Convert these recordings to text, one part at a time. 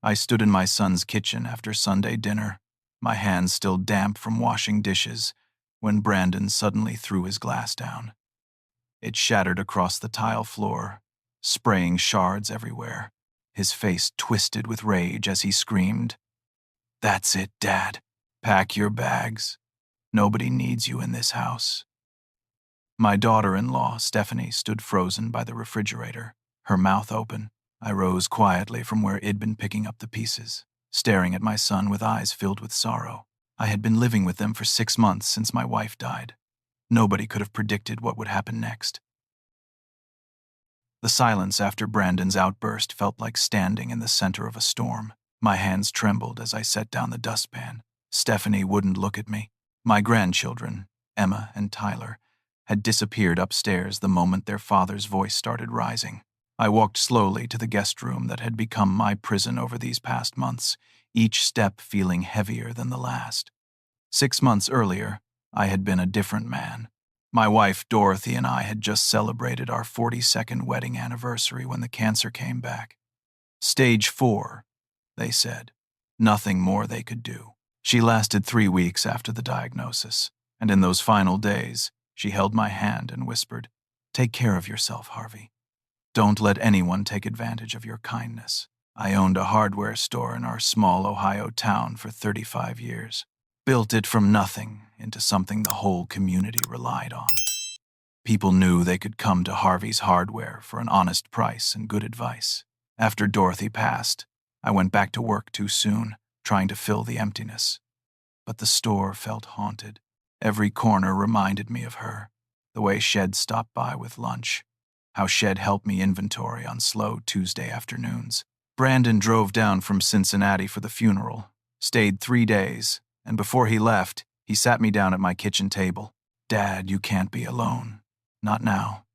I stood in my son's kitchen after Sunday dinner, my hands still damp from washing dishes, when Brandon suddenly threw his glass down. It shattered across the tile floor, spraying shards everywhere. His face twisted with rage as he screamed, "That's it, Dad. Pack your bags. Nobody needs you in this house." My daughter-in-law, Stephanie, stood frozen by the refrigerator, her mouth open. I rose quietly from where I'd been picking up the pieces, staring at my son with eyes filled with sorrow. I had been living with them for 6 months since my wife died. Nobody could have predicted what would happen next. The silence after Brandon's outburst felt like standing in the center of a storm. My hands trembled as I set down the dustpan. Stephanie wouldn't look at me. My grandchildren, Emma and Tyler, had disappeared upstairs the moment their father's voice started rising. I walked slowly to the guest room that had become my prison over these past months, each step feeling heavier than the last. 6 months earlier, I had been a different man. My wife, Dorothy, and I had just celebrated our 42nd wedding anniversary when the cancer came back. Stage 4, they said. Nothing more they could do. She lasted 3 weeks after the diagnosis, and in those final days, she held my hand and whispered, "Take care of yourself, Harvey. Don't let anyone take advantage of your kindness." I owned a hardware store in our small Ohio town for 35 years. Built it from nothing into something the whole community relied on. People knew they could come to Harvey's Hardware for an honest price and good advice. After Dorothy passed, I went back to work too soon, trying to fill the emptiness. But the store felt haunted. Every corner reminded me of her. The way Shed stopped by with lunch. How Shed helped me inventory on slow Tuesday afternoons. Brandon drove down from Cincinnati for the funeral, stayed 3 days, and before he left, he sat me down at my kitchen table. "Dad, you can't be alone. Not now.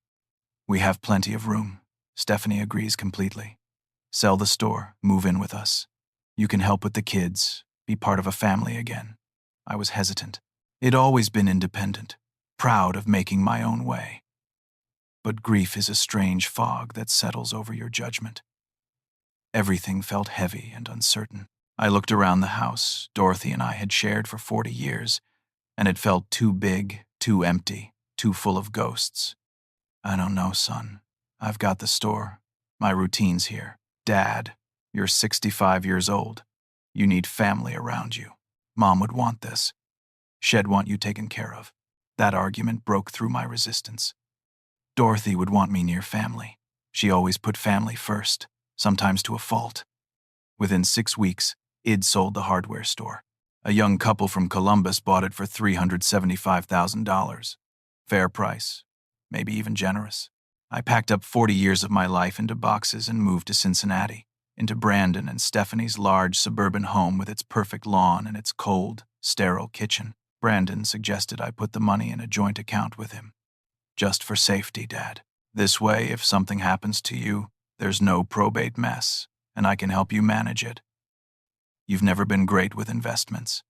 We have plenty of room." Stephanie agrees completely. "Sell the store, move in with us. You can help with the kids, be part of a family again." I was hesitant. I'd always been independent, proud of making my own way. But grief is a strange fog that settles over your judgment. Everything felt heavy and uncertain. I looked around the house Dorothy and I had shared for 40 years, and it felt too big, too empty, too full of ghosts. "I don't know, son. I've got the store. My routine's here. Dad, you're 65 years old. You need family around you. Mom would want this. Shed want you taken care of." That argument broke through my resistance. Dorothy would want me near family. She always put family first, sometimes to a fault. Within 6 weeks, I'd sold the hardware store. A young couple from Columbus bought it for $375,000. Fair price, maybe even generous. I packed up 40 years of my life into boxes and moved to Cincinnati, into Brandon and Stephanie's large suburban home with its perfect lawn and its cold, sterile kitchen. Brandon suggested I put the money in a joint account with him. "Just for safety, Dad. This way, if something happens to you, there's no probate mess, and I can help you manage it. You've never been great with investments."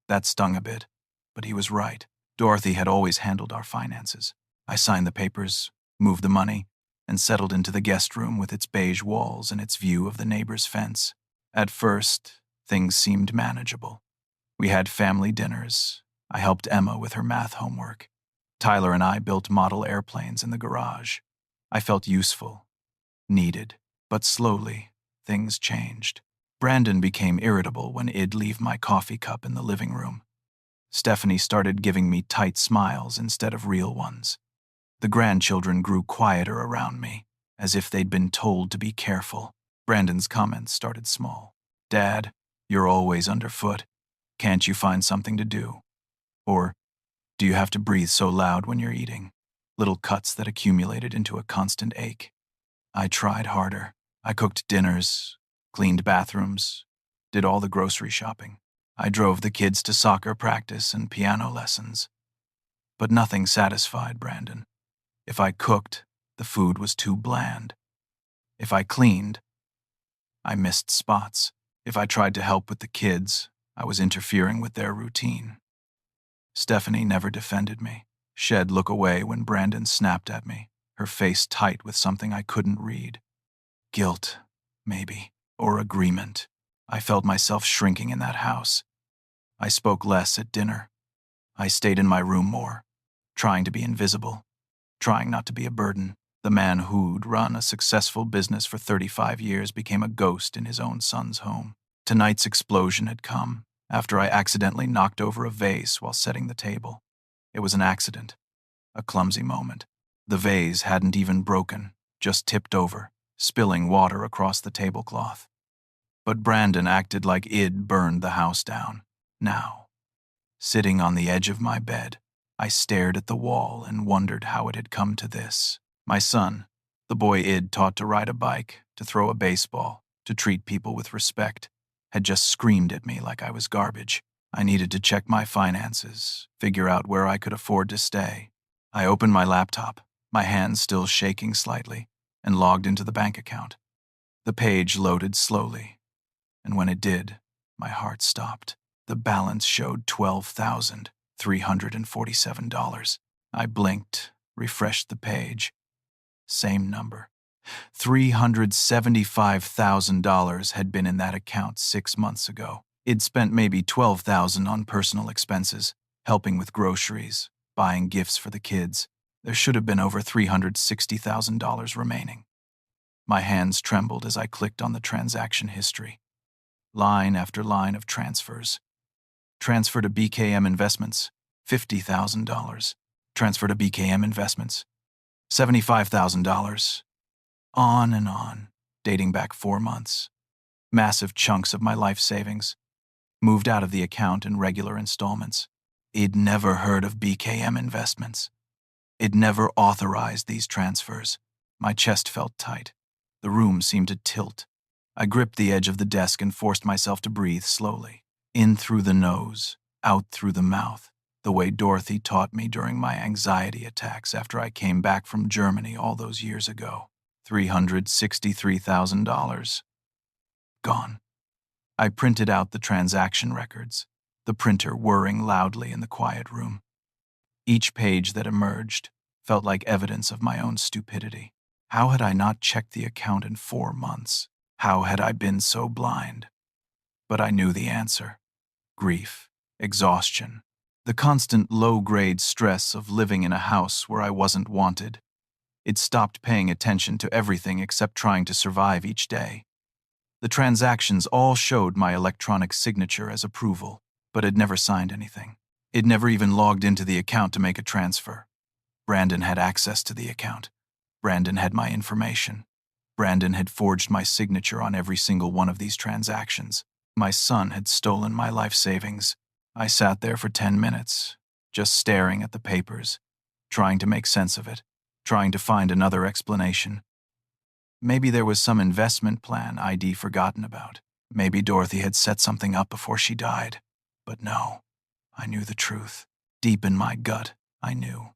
That stung a bit, but he was right. Dorothy had always handled our finances. I signed the papers, moved the money, and settled into the guest room with its beige walls and its view of the neighbor's fence. At first, things seemed manageable. We had family dinners. I helped Emma with her math homework. Tyler and I built model airplanes in the garage. I felt useful, needed, but slowly, things changed. Brandon became irritable when I'd leave my coffee cup in the living room. Stephanie started giving me tight smiles instead of real ones. The grandchildren grew quieter around me, as if they'd been told to be careful. Brandon's comments started small. "Dad, you're always underfoot. Can't you find something to do?" Or, "Do you have to breathe so loud when you're eating?" Little cuts that accumulated into a constant ache. I tried harder. I cooked dinners, cleaned bathrooms, did all the grocery shopping. I drove the kids to soccer practice and piano lessons. But nothing satisfied Brandon. If I cooked, the food was too bland. If I cleaned, I missed spots. If I tried to help with the kids, I was interfering with their routine. Stephanie never defended me. She'd look away when Brandon snapped at me, her face tight with something I couldn't read. Guilt, maybe, or agreement. I felt myself shrinking in that house. I spoke less at dinner. I stayed in my room more, trying to be invisible, trying not to be a burden. The man who'd run a successful business for 35 years became a ghost in his own son's home. Tonight's explosion had come after I accidentally knocked over a vase while setting the table. It was an accident, a clumsy moment. The vase hadn't even broken, just tipped over, spilling water across the tablecloth. But Brandon acted like I'd burned the house down. Now, sitting on the edge of my bed, I stared at the wall and wondered how it had come to this. My son, the boy I'd taught to ride a bike, to throw a baseball, to treat people with respect, had just screamed at me like I was garbage. I needed to check my finances, figure out where I could afford to stay. I opened my laptop, my hands still shaking slightly, and logged into the bank account. The page loaded slowly, and when it did, my heart stopped. The balance showed $12,347. I blinked, refreshed the page. Same number. $375,000 had been in that account 6 months ago. I'd spent maybe $12,000 on personal expenses, helping with groceries, buying gifts for the kids. There should have been over $360,000 remaining. My hands trembled as I clicked on the transaction history. Line after line of transfers. Transfer to BKM Investments, $50,000. Transfer to BKM Investments, $75,000. On and on, dating back 4 months. Massive chunks of my life savings moved out of the account in regular installments. I'd never heard of BKM Investments. I'd never authorized these transfers. My chest felt tight. The room seemed to tilt. I gripped the edge of the desk and forced myself to breathe slowly. In through the nose, out through the mouth, the way Dorothy taught me during my anxiety attacks after I came back from Germany all those years ago. $363,000. Gone. I printed out the transaction records, the printer whirring loudly in the quiet room. Each page that emerged felt like evidence of my own stupidity. How had I not checked the account in 4 months? How had I been so blind? But I knew the answer. Grief, exhaustion, the constant low-grade stress of living in a house where I wasn't wanted. It stopped paying attention to everything except trying to survive each day. The transactions all showed my electronic signature as approval, but had never signed anything. It never even logged into the account to make a transfer. Brandon had access to the account. Brandon had my information. Brandon had forged my signature on every single one of these transactions. My son had stolen my life savings. I sat there for 10 minutes, just staring at the papers, trying to make sense of it, trying to find another explanation. Maybe there was some investment plan I'd forgotten about. Maybe Dorothy had set something up before she died. But no, I knew the truth. Deep in my gut, I knew.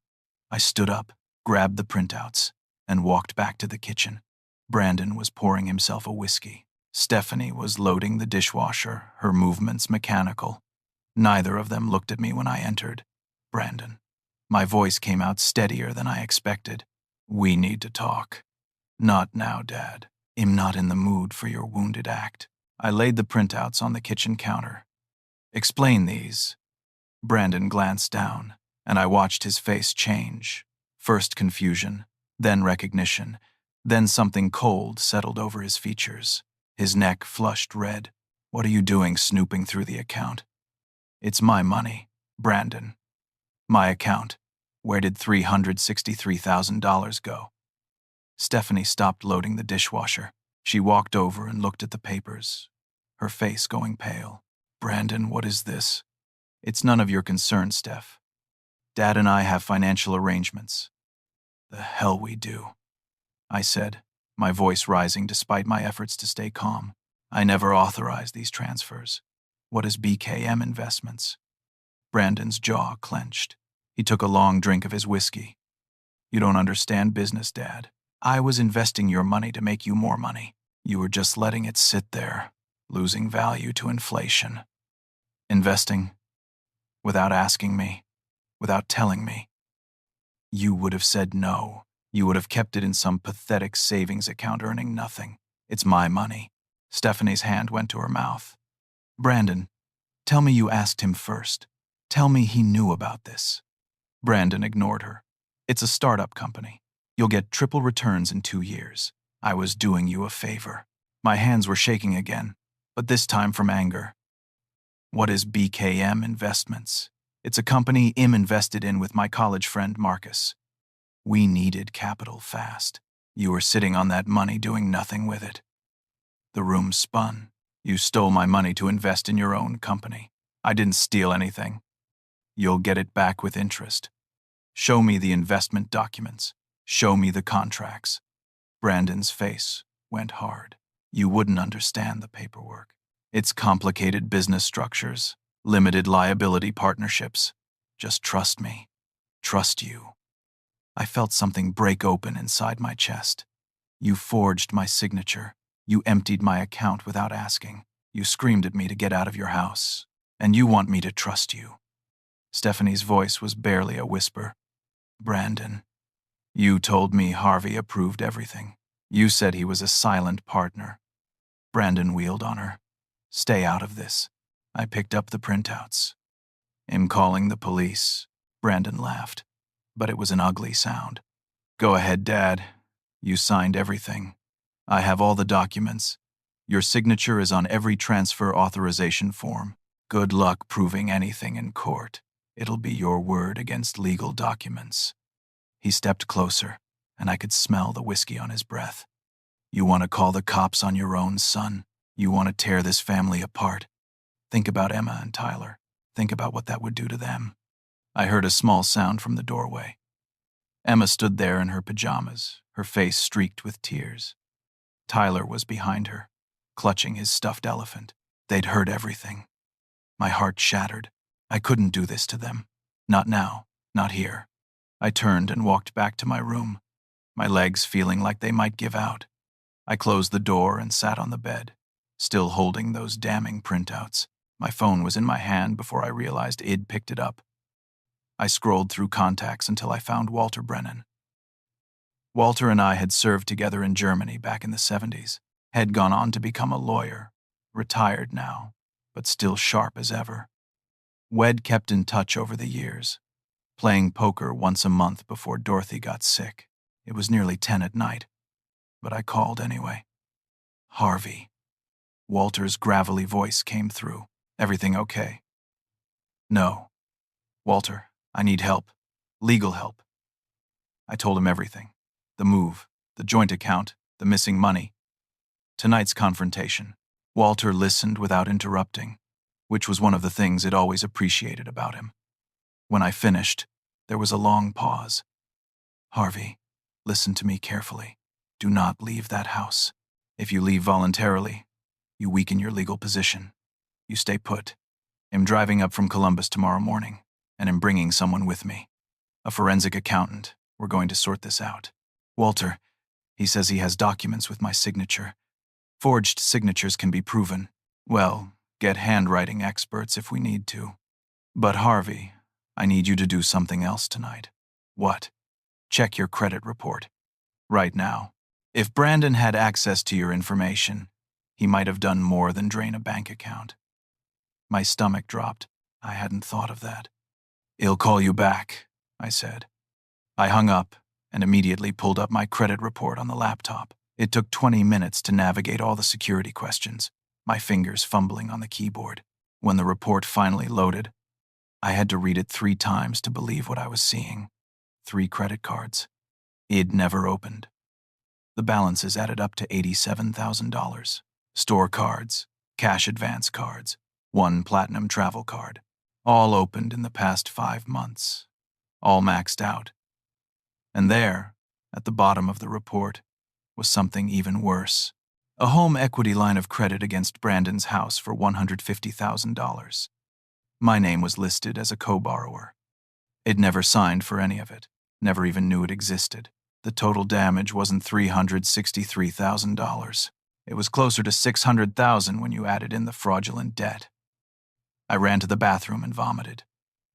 I stood up, grabbed the printouts, and walked back to the kitchen. Brandon was pouring himself a whiskey. Stephanie was loading the dishwasher, her movements mechanical. Neither of them looked at me when I entered. Brandon. My voice came out steadier than I expected. We need to talk. Not now, Dad. I'm not in the mood for your wounded act. I laid the printouts on the kitchen counter. Explain these. Brandon glanced down, and I watched his face change. First confusion, then recognition, then something cold settled over his features. His neck flushed red. What are you doing snooping through the account? It's my money, Brandon. My account. Where did $363,000 go? Stephanie stopped loading the dishwasher. She walked over and looked at the papers, her face going pale. Brandon, what is this? It's none of your concern, Steph. Dad and I have financial arrangements. The hell we do, I said, my voice rising despite my efforts to stay calm. I never authorized these transfers. What is BKM Investments? Brandon's jaw clenched. He took a long drink of his whiskey. You don't understand business, Dad. I was investing your money to make you more money. You were just letting it sit there, losing value to inflation. Investing? Without asking me, without telling me. You would have said no. You would have kept it in some pathetic savings account earning nothing. It's my money. Stephanie's hand went to her mouth. Brandon, tell me you asked him first. Tell me he knew about this. Brandon ignored her. It's a startup company. You'll get triple returns in 2 years. I was doing you a favor. My hands were shaking again, but this time from anger. What is BKM Investments? It's a company Im invested in with my college friend Marcus. We needed capital fast. You were sitting on that money doing nothing with it. The room spun. You stole my money to invest in your own company. I didn't steal anything. You'll get it back with interest. Show me the investment documents. Show me the contracts. Brandon's face went hard. You wouldn't understand the paperwork. It's complicated business structures, limited liability partnerships. Just trust me. Trust you. I felt something break open inside my chest. You forged my signature. You emptied my account without asking. You screamed at me to get out of your house. And you want me to trust you. Stephanie's voice was barely a whisper. Brandon, you told me Harvey approved everything. You said he was a silent partner. Brandon wheeled on her. Stay out of this. I picked up the printouts. I'm calling the police. Brandon laughed, but it was an ugly sound. Go ahead, Dad. You signed everything. I have all the documents. Your signature is on every transfer authorization form. Good luck proving anything in court. It'll be your word against legal documents. He stepped closer, and I could smell the whiskey on his breath. You want to call the cops on your own son? You want to tear this family apart? Think about Emma and Tyler. Think about what that would do to them. I heard a small sound from the doorway. Emma stood there in her pajamas, her face streaked with tears. Tyler was behind her, clutching his stuffed elephant. They'd heard everything. My heart shattered. I couldn't do this to them. Not now, not here. I turned and walked back to my room, my legs feeling like they might give out. I closed the door and sat on the bed, still holding those damning printouts. My phone was in my hand before I realized Id picked it up. I scrolled through contacts until I found Walter Brennan. Walter and I had served together in Germany back in the 70s, had gone on to become a lawyer, retired now, but still sharp as ever. Wed kept in touch over the years, playing poker once a month before Dorothy got sick. It was nearly 10 at night, but I called anyway. Harvey. Walter's gravelly voice came through. Everything okay? No. Walter, I need help. Legal help. I told him everything. The move, the joint account, the missing money. Tonight's confrontation. Walter listened without interrupting, which was one of the things I'd always appreciated about him. When I finished, there was a long pause. Harvey, listen to me carefully. Do not leave that house. If you leave voluntarily, you weaken your legal position. You stay put. I'm driving up from Columbus tomorrow morning, and I'm bringing someone with me. A forensic accountant. We're going to sort this out. Walter, he says he has documents with my signature. Forged signatures can be proven. Well, get handwriting experts if we need to. But Harvey, I need you to do something else tonight. What? Check your credit report. Right now. If Brandon had access to your information, he might have done more than drain a bank account. My stomach dropped. I hadn't thought of that. He'll call you back, I said. I hung up and immediately pulled up my credit report on the laptop. It took 20 minutes to navigate all the security questions, my fingers fumbling on the keyboard. When the report finally loaded, I had to read it 3 times to believe what I was seeing. 3 credit cards. It never opened. The balances added up to $87,000. Store cards, cash advance cards, 1 platinum travel card. All opened in the past 5 months. All maxed out. And there, at the bottom of the report, was something even worse. A home equity line of credit against Brandon's house for $150,000. My name was listed as a co-borrower. I'd never signed for any of it, never even knew it existed. The total damage wasn't $363,000. It was closer to $600,000 when you added in the fraudulent debt. I ran to the bathroom and vomited.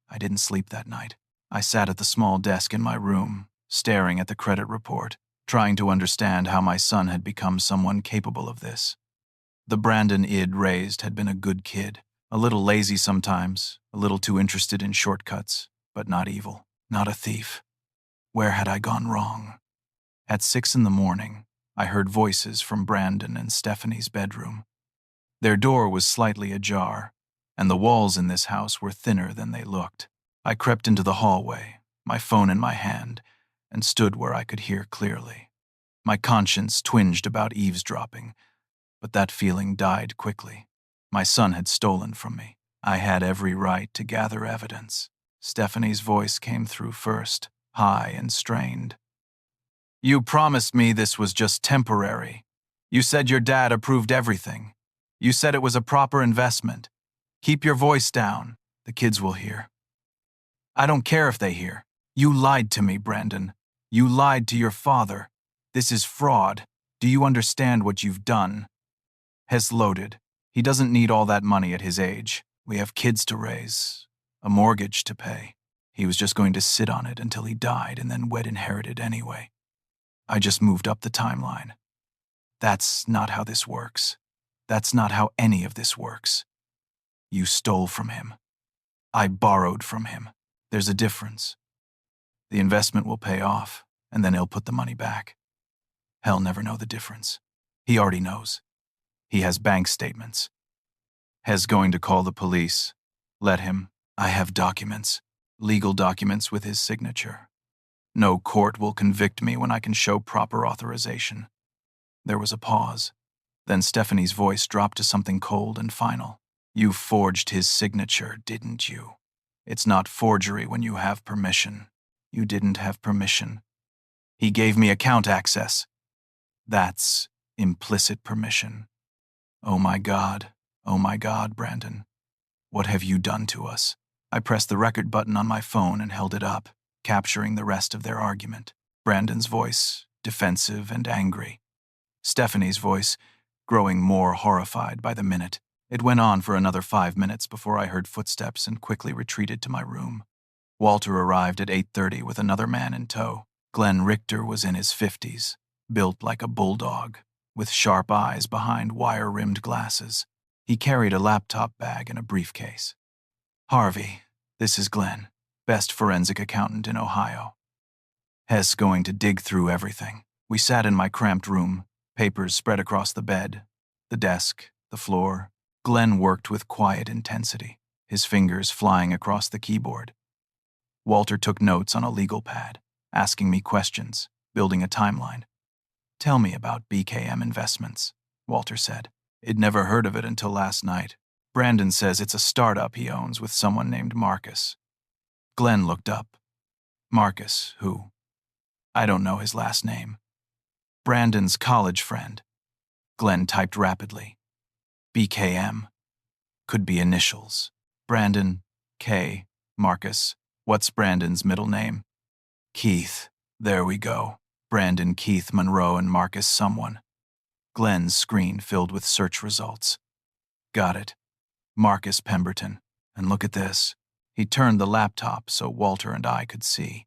I didn't sleep that night. I sat at the small desk in my room, staring at the credit report, trying to understand how my son had become someone capable of this. The Brandon Id raised had been a good kid, a little lazy sometimes, a little too interested in shortcuts, but not evil, not a thief. Where had I gone wrong? At 6 in the morning, I heard voices from Brandon and Stephanie's bedroom. Their door was slightly ajar, and the walls in this house were thinner than they looked. I crept into the hallway, my phone in my hand, and stood where I could hear clearly. My conscience twinged about eavesdropping, but that feeling died quickly. My son had stolen from me. I had every right to gather evidence. Stephanie's voice came through first, high and strained. You promised me this was just temporary. You said your dad approved everything. You said it was a proper investment. Keep your voice down. The kids will hear. I don't care if they hear. You lied to me, Brandon. You lied to your father. This is fraud. Do you understand what you've done? Hess loaded. He doesn't need all that money at his age. We have kids to raise, a mortgage to pay. He was just going to sit on it until he died and then wed inherited anyway. I just moved up the timeline. That's not how this works. That's not how any of this works. You stole from him. I borrowed from him. There's a difference. The investment will pay off, and then he'll put the money back. He'll never know the difference. He already knows. He has bank statements. Hes going to call the police. Let him. I have documents. Legal documents with his signature. No court will convict me when I can show proper authorization. There was a pause. Then Stephanie's voice dropped to something cold and final. You forged his signature, didn't you? It's not forgery when you have permission. You didn't have permission. He gave me account access. That's implicit permission. Oh my God, Brandon. What have you done to us? I pressed the record button on my phone and held it up, capturing the rest of their argument. Brandon's voice, defensive and angry. Stephanie's voice, growing more horrified by the minute. It went on for another 5 minutes before I heard footsteps and quickly retreated to my room. Walter arrived at 8:30 with another man in tow. Glenn Richter was in his 50s, built like a bulldog, with sharp eyes behind wire-rimmed glasses. He carried a laptop bag and a briefcase. Harvey, this is Glenn, best forensic accountant in Ohio. Hess going to dig through everything. We sat in my cramped room, papers spread across the bed, the desk, the floor. Glenn worked with quiet intensity, his fingers flying across the keyboard. Walter took notes on a legal pad, asking me questions, building a timeline. Tell me about BKM Investments, Walter said. He'd never heard of it until last night. Brandon says it's a startup he owns with someone named Marcus. Glenn looked up. Marcus, who? I don't know his last name. Brandon's college friend. Glenn typed rapidly. BKM. Could be initials. Brandon, K, Marcus. What's Brandon's middle name? Keith. There we go. Brandon, Keith, Monroe, and Marcus someone. Glenn's screen filled with search results. Got it. Marcus Pemberton. And look at this. He turned the laptop so Walter and I could see.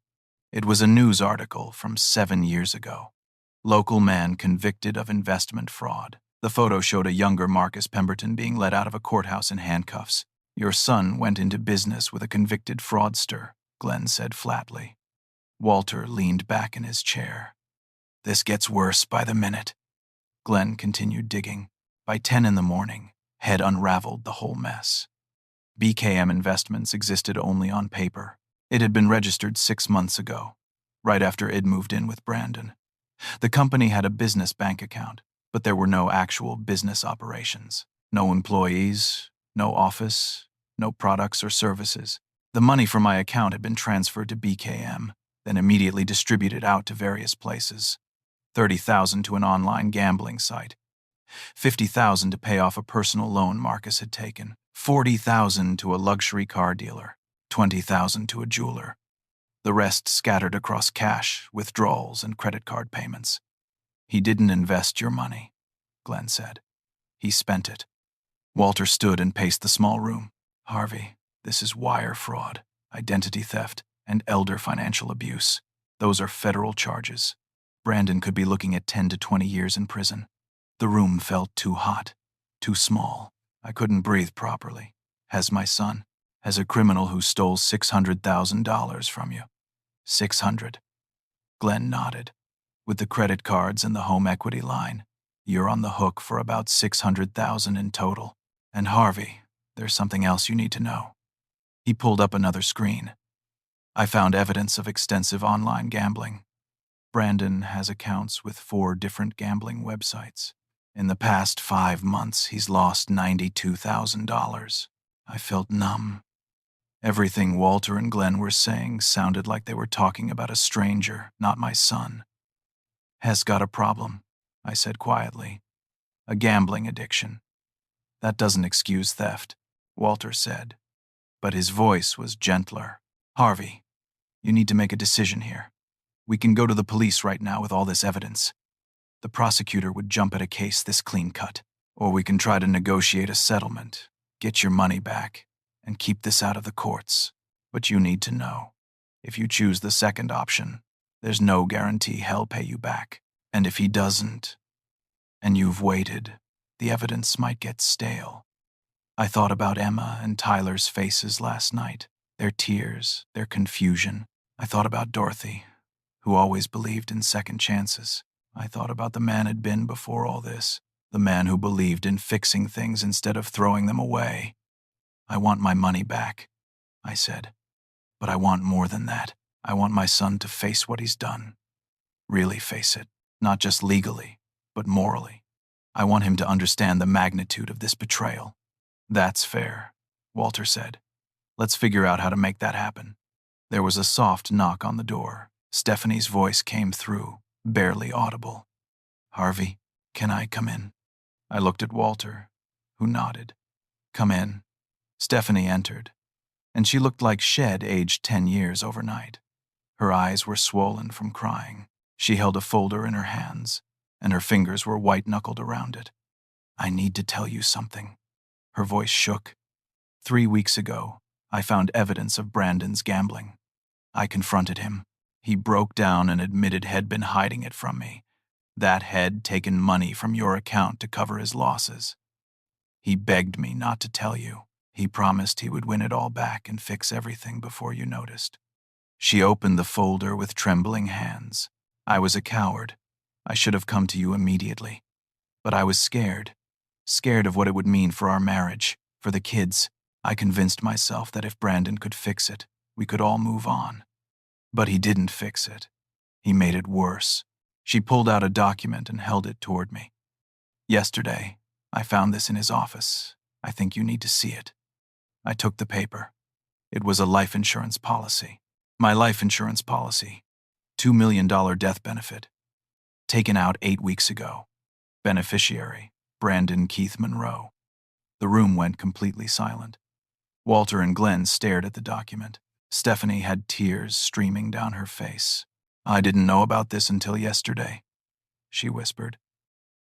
It was a news article from 7 years ago. Local man convicted of investment fraud. The photo showed a younger Marcus Pemberton being led out of a courthouse in handcuffs. Your son went into business with a convicted fraudster, Glenn said flatly. Walter leaned back in his chair. This gets worse by the minute. Glenn continued digging. By 10 in the morning, had unraveled the whole mess. BKM Investments existed only on paper. It had been registered 6 months ago, right after Id moved in with Brandon. The company had a business bank account, but there were no actual business operations. No employees, no office, no products or services. The money from my account had been transferred to BKM, then immediately distributed out to various places. $30,000 to an online gambling site, $50,000 to pay off a personal loan Marcus had taken, $40,000 to a luxury car dealer, $20,000 to a jeweler. The rest scattered across cash, withdrawals, and credit card payments. He didn't invest your money, Glenn said. He spent it. Walter stood and paced the small room. Harvey, this is wire fraud, identity theft, and elder financial abuse. Those are federal charges. Brandon could be looking at 10 to 20 years in prison. The room felt too hot. Too small. I couldn't breathe properly. Has my son. Has a criminal who stole $600,000 from you. 600. Glenn nodded. With the credit cards and the home equity line, you're on the hook for about 600,000 in total. And Harvey, there's something else you need to know. He pulled up another screen. I found evidence of extensive online gambling. Brandon has accounts with 4 different gambling websites. In the past 5 months, he's lost $92,000. I felt numb. Everything Walter and Glenn were saying sounded like they were talking about a stranger, not my son. Has got a problem, I said quietly. A gambling addiction. That doesn't excuse theft, Walter said. But his voice was gentler. Harvey, you need to make a decision here. We can go to the police right now with all this evidence. The prosecutor would jump at a case this clean-cut. Or we can try to negotiate a settlement, get your money back, and keep this out of the courts. But you need to know, if you choose the second option, there's no guarantee he'll pay you back. And if he doesn't, and you've waited, the evidence might get stale. I thought about Emma and Tyler's faces last night, their tears, their confusion. I thought about Dorothy, who always believed in second chances. I thought about the man had been before all this, the man who believed in fixing things instead of throwing them away. I want my money back, I said. But I want more than that. I want my son to face what he's done. Really face it, not just legally, but morally. I want him to understand the magnitude of this betrayal. That's fair, Walter said. Let's figure out how to make that happen. There was a soft knock on the door. Stephanie's voice came through, barely audible. Harvey, can I come in? I looked at Walter, who nodded. Come in. Stephanie entered, and she looked like Shed aged 10 years overnight. Her eyes were swollen from crying. She held a folder in her hands, and her fingers were white-knuckled around it. I need to tell you something. Her voice shook. 3 weeks ago, I found evidence of Brandon's gambling. I confronted him. He broke down and admitted he'd been hiding it from me. That he'd taken money from your account to cover his losses. He begged me not to tell you. He promised he would win it all back and fix everything before you noticed. She opened the folder with trembling hands. I was a coward. I should have come to you immediately. But I was scared. Scared of what it would mean for our marriage, for the kids. I convinced myself that if Brandon could fix it, we could all move on. But he didn't fix it. He made it worse. She pulled out a document and held it toward me. Yesterday, I found this in his office. I think you need to see it. I took the paper. It was a life insurance policy. My life insurance policy. $2 million death benefit. Taken out 8 weeks ago. Beneficiary, Brandon Keith Monroe. The room went completely silent. Walter and Glenn stared at the document. Stephanie had tears streaming down her face. I didn't know about this until yesterday, she whispered.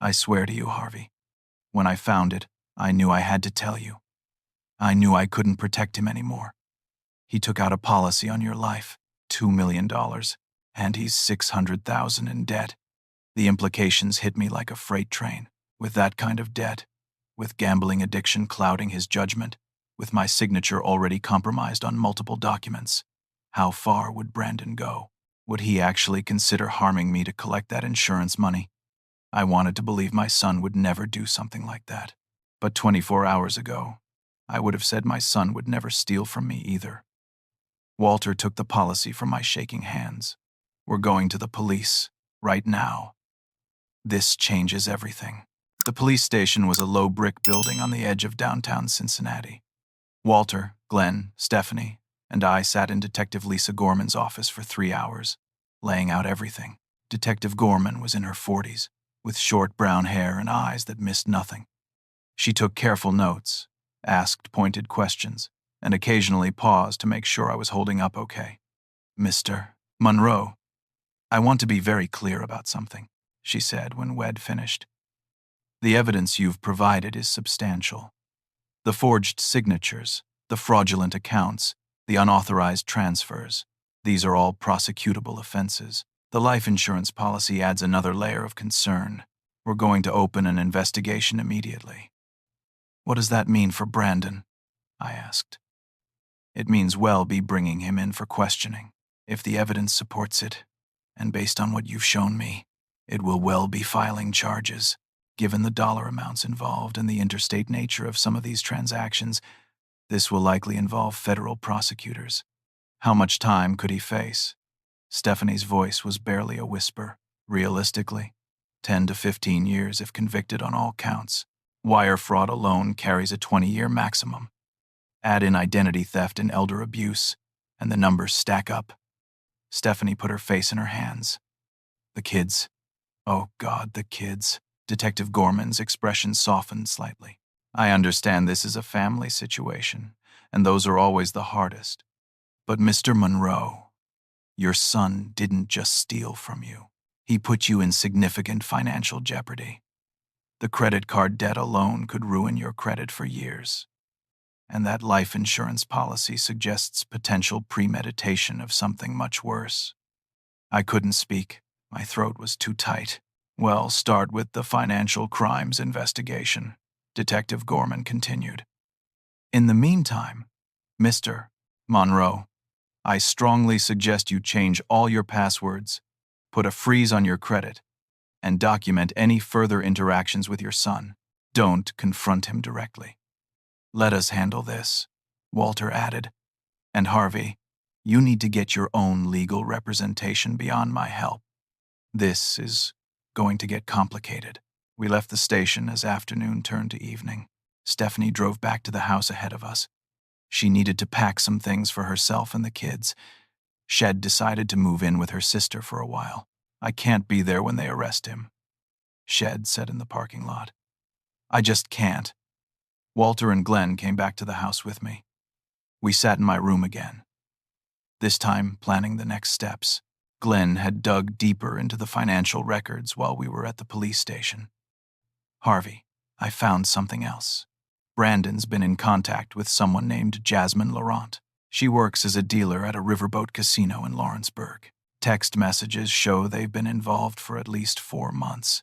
I swear to you, Harvey. When I found it, I knew I had to tell you. I knew I couldn't protect him anymore. He took out a policy on your life, $2 million, and he's $600,000 in debt. The implications hit me like a freight train. With that kind of debt, with gambling addiction clouding his judgment, with my signature already compromised on multiple documents, how far would Brandon go? Would he actually consider harming me to collect that insurance money? I wanted to believe my son would never do something like that. But 24 hours ago, I would have said my son would never steal from me either. Walter took the policy from my shaking hands. We're going to the police, right now. This changes everything. The police station was a low brick building on the edge of downtown Cincinnati. Walter, Glenn, Stephanie, and I sat in Detective Lisa Gorman's office for 3 hours, laying out everything. Detective Gorman was in her 40s, with short brown hair and eyes that missed nothing. She took careful notes, asked pointed questions, and occasionally paused to make sure I was holding up okay. Mr. Monroe, I want to be very clear about something, she said when we'd finished. The evidence you've provided is substantial. The forged signatures, the fraudulent accounts, the unauthorized transfers, these are all prosecutable offenses. The life insurance policy adds another layer of concern. We're going to open an investigation immediately. What does that mean for Brandon? I asked. It means we'll be bringing him in for questioning. If the evidence supports it, and based on what you've shown me, it will well be filing charges. Given the dollar amounts involved and the interstate nature of some of these transactions, this will likely involve federal prosecutors. How much time could he face? Stephanie's voice was barely a whisper. Realistically, 10 to 15 years if convicted on all counts. Wire fraud alone carries a 20-year maximum. Add in identity theft and elder abuse, and the numbers stack up. Stephanie put her face in her hands. The kids. Oh God, the kids. Detective Gorman's expression softened slightly. I understand this is a family situation, and those are always the hardest. But Mr. Monroe, your son didn't just steal from you. He put you in significant financial jeopardy. The credit card debt alone could ruin your credit for years. And that life insurance policy suggests potential premeditation of something much worse. I couldn't speak. My throat was too tight. Well, start with the financial crimes investigation, Detective Gorman continued. In the meantime, Mr. Monroe, I strongly suggest you change all your passwords, put a freeze on your credit, and document any further interactions with your son. Don't confront him directly. Let us handle this, Walter added. And Harvey, you need to get your own legal representation beyond my help. This is going to get complicated. We left the station as afternoon turned to evening. Stephanie drove back to the house ahead of us. She needed to pack some things for herself and the kids. Shed decided to move in with her sister for a while. I can't be there when they arrest him, Shed said in the parking lot. I just can't. Walter and Glenn came back to the house with me. We sat in my room again, this time planning the next steps. Glenn had dug deeper into the financial records while we were at the police station. Harvey, I found something else. Brandon's been in contact with someone named Jasmine Laurent. She works as a dealer at a riverboat casino in Lawrenceburg. Text messages show they've been involved for at least 4 months.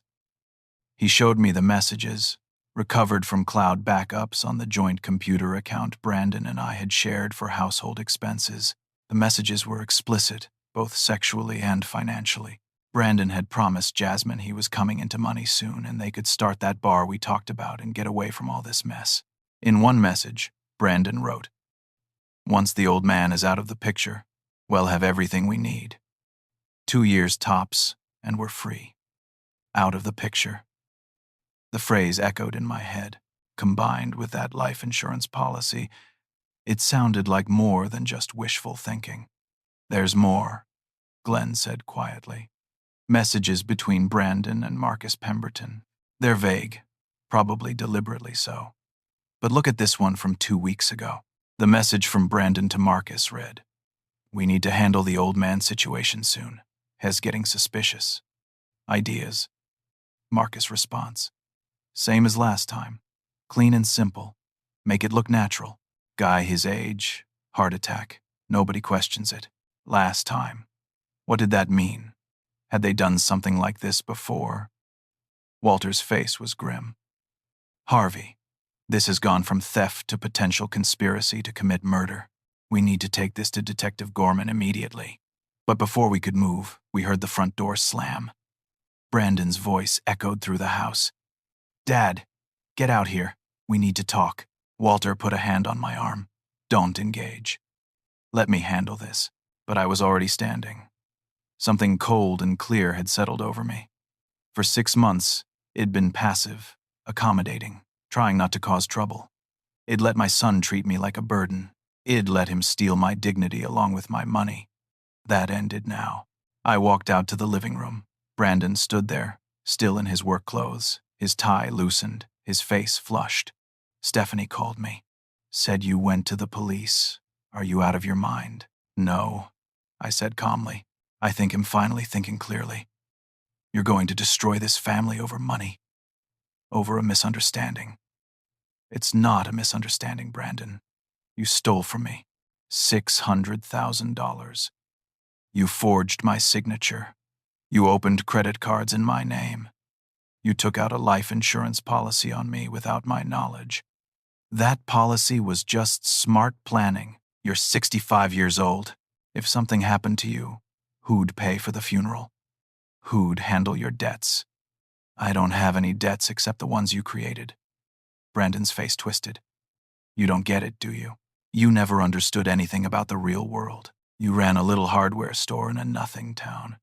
He showed me the messages, recovered from cloud backups on the joint computer account Brandon and I had shared for household expenses. The messages were explicit, both sexually and financially. Brandon had promised Jasmine he was coming into money soon and they could start that bar we talked about and get away from all this mess. In one message, Brandon wrote, "Once the old man is out of the picture, we'll have everything we need. 2 years tops, and we're free. Out of the picture." The phrase echoed in my head. Combined with that life insurance policy, it sounded like more than just wishful thinking. There's more, Glenn said quietly. Messages between Brandon and Marcus Pemberton. They're vague, probably deliberately so. But look at this one from 2 weeks ago. The message from Brandon to Marcus read, "We need to handle the old man situation soon. Hez getting suspicious. Ideas?" Marcus' response, "Same as last time. Clean and simple. Make it look natural. Guy his age, heart attack. Nobody questions it. Last time. What did that mean? Had they done something like this before?" Walter's face was grim. "Harvey, this has gone from theft to potential conspiracy to commit murder. We need to take this to Detective Gorman immediately." But before we could move, we heard the front door slam. Brandon's voice echoed through the house. "Dad, get out here. We need to talk." Walter put a hand on my arm. "Don't engage. Let me handle this." But I was already standing. Something cold and clear had settled over me. For 6 months, it'd been passive, accommodating, trying not to cause trouble. It'd let my son treat me like a burden. It'd let him steal my dignity along with my money. That ended now. I walked out to the living room. Brandon stood there, still in his work clothes, his tie loosened, his face flushed. Stephanie called me. "Said you went to the police. Are you out of your mind?" "No," I said calmly. "I think I'm finally thinking clearly. You're going to destroy this family over money. Over a misunderstanding." "It's not a misunderstanding, Brandon. You stole from me $600,000. You forged my signature. You opened credit cards in my name. You took out a life insurance policy on me without my knowledge. That policy was just smart planning. You're 65 years old. If something happened to you, who'd pay for the funeral? Who'd handle your debts? I don't have any debts except the ones you created. Brandon's face twisted. You don't get it, do you? You never understood anything about the real world. You ran a little hardware store in a nothing town.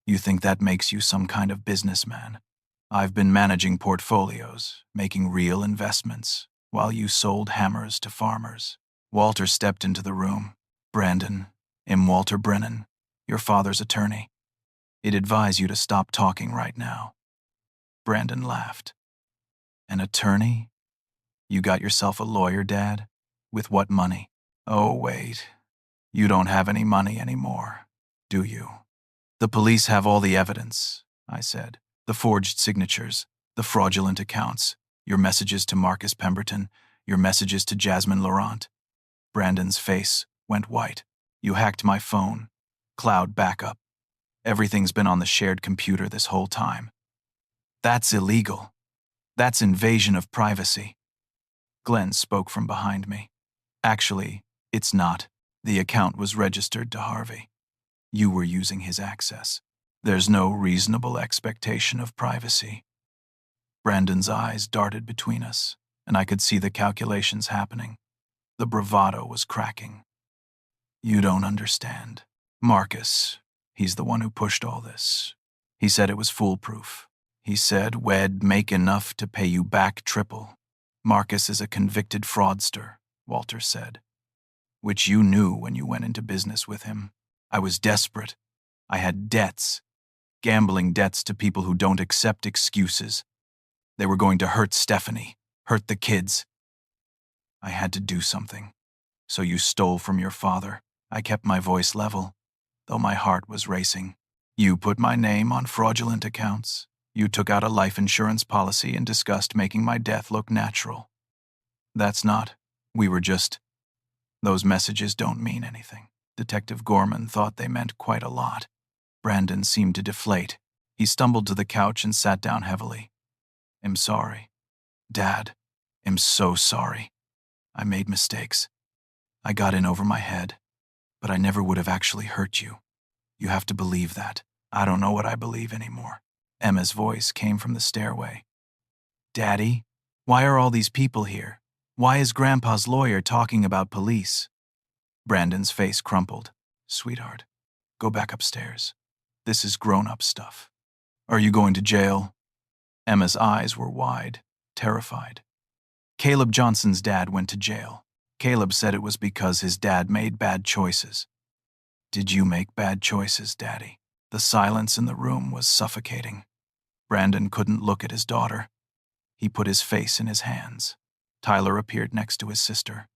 You think that makes you some kind of businessman. I've been managing portfolios, making real investments, while you sold hammers to farmers. Walter stepped into the room. Brandon, I'm Walter Brennan, your father's attorney. I'd advise you to stop talking right now. Brandon laughed. An attorney? You got yourself a lawyer, Dad? With what money? Oh, wait. You don't have any money anymore, do you? The police have all the evidence, I said. The forged signatures, the fraudulent accounts, your messages to Marcus Pemberton, your messages to Jasmine Laurent. Brandon's face went white. You hacked my phone. Cloud backup. Everything's been on the shared computer this whole time. That's illegal. That's invasion of privacy. Glenn spoke from behind me. Actually, it's not. The account was registered to Harvey. You were using his access. There's no reasonable expectation of privacy. Brandon's eyes darted between us, and I could see the calculations happening. The bravado was cracking. You don't understand. Marcus, he's the one who pushed all this. He said it was foolproof. He said we'd make enough to pay you back triple. Marcus is a convicted fraudster, Walter said, which you knew when you went into business with him. I was desperate. I had debts, gambling debts to people who don't accept excuses. They were going to hurt Stephanie, hurt the kids. I had to do something. So you stole from your father. I kept my voice level, though my heart was racing. You put my name on fraudulent accounts. You took out a life insurance policy and discussed making my death look natural. That's not. We were just. Those messages don't mean anything. Detective Gorman thought they meant quite a lot. Brandon seemed to deflate. He stumbled to the couch and sat down heavily. I'm sorry. Dad, I'm so sorry. I made mistakes. I got in over my head, but I never would have actually hurt you. You have to believe that. I don't know what I believe anymore. Emma's voice came from the stairway. Daddy, why are all these people here? Why is Grandpa's lawyer talking about police? Brandon's face crumpled. Sweetheart, go back upstairs. This is grown-up stuff. Are you going to jail? Emma's eyes were wide, terrified. Caleb Johnson's dad went to jail. Caleb said it was because his dad made bad choices. Did you make bad choices, Daddy? The silence in the room was suffocating. Brandon couldn't look at his daughter. He put his face in his hands. Tyler appeared next to his sister.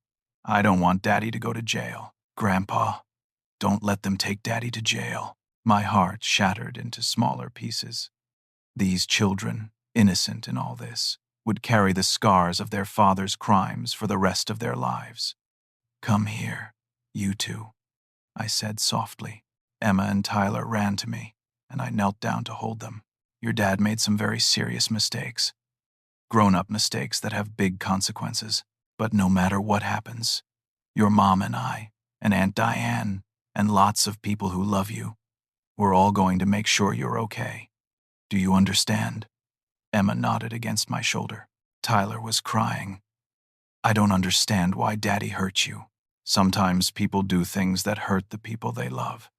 I don't want Daddy to go to jail. Grandpa, don't let them take Daddy to jail. My heart shattered into smaller pieces. These children, innocent in all this, would carry the scars of their father's crimes for the rest of their lives. Come here, you two, I said softly. Emma and Tyler ran to me, and I knelt down to hold them. Your dad made some very serious mistakes. Grown-up mistakes that have big consequences. But no matter what happens, your mom and I, and Aunt Diane, and lots of people who love you, we're all going to make sure you're okay. Do you understand? Emma nodded against my shoulder. Tyler was crying. I don't understand why Daddy hurt you. Sometimes people do things that hurt the people they love.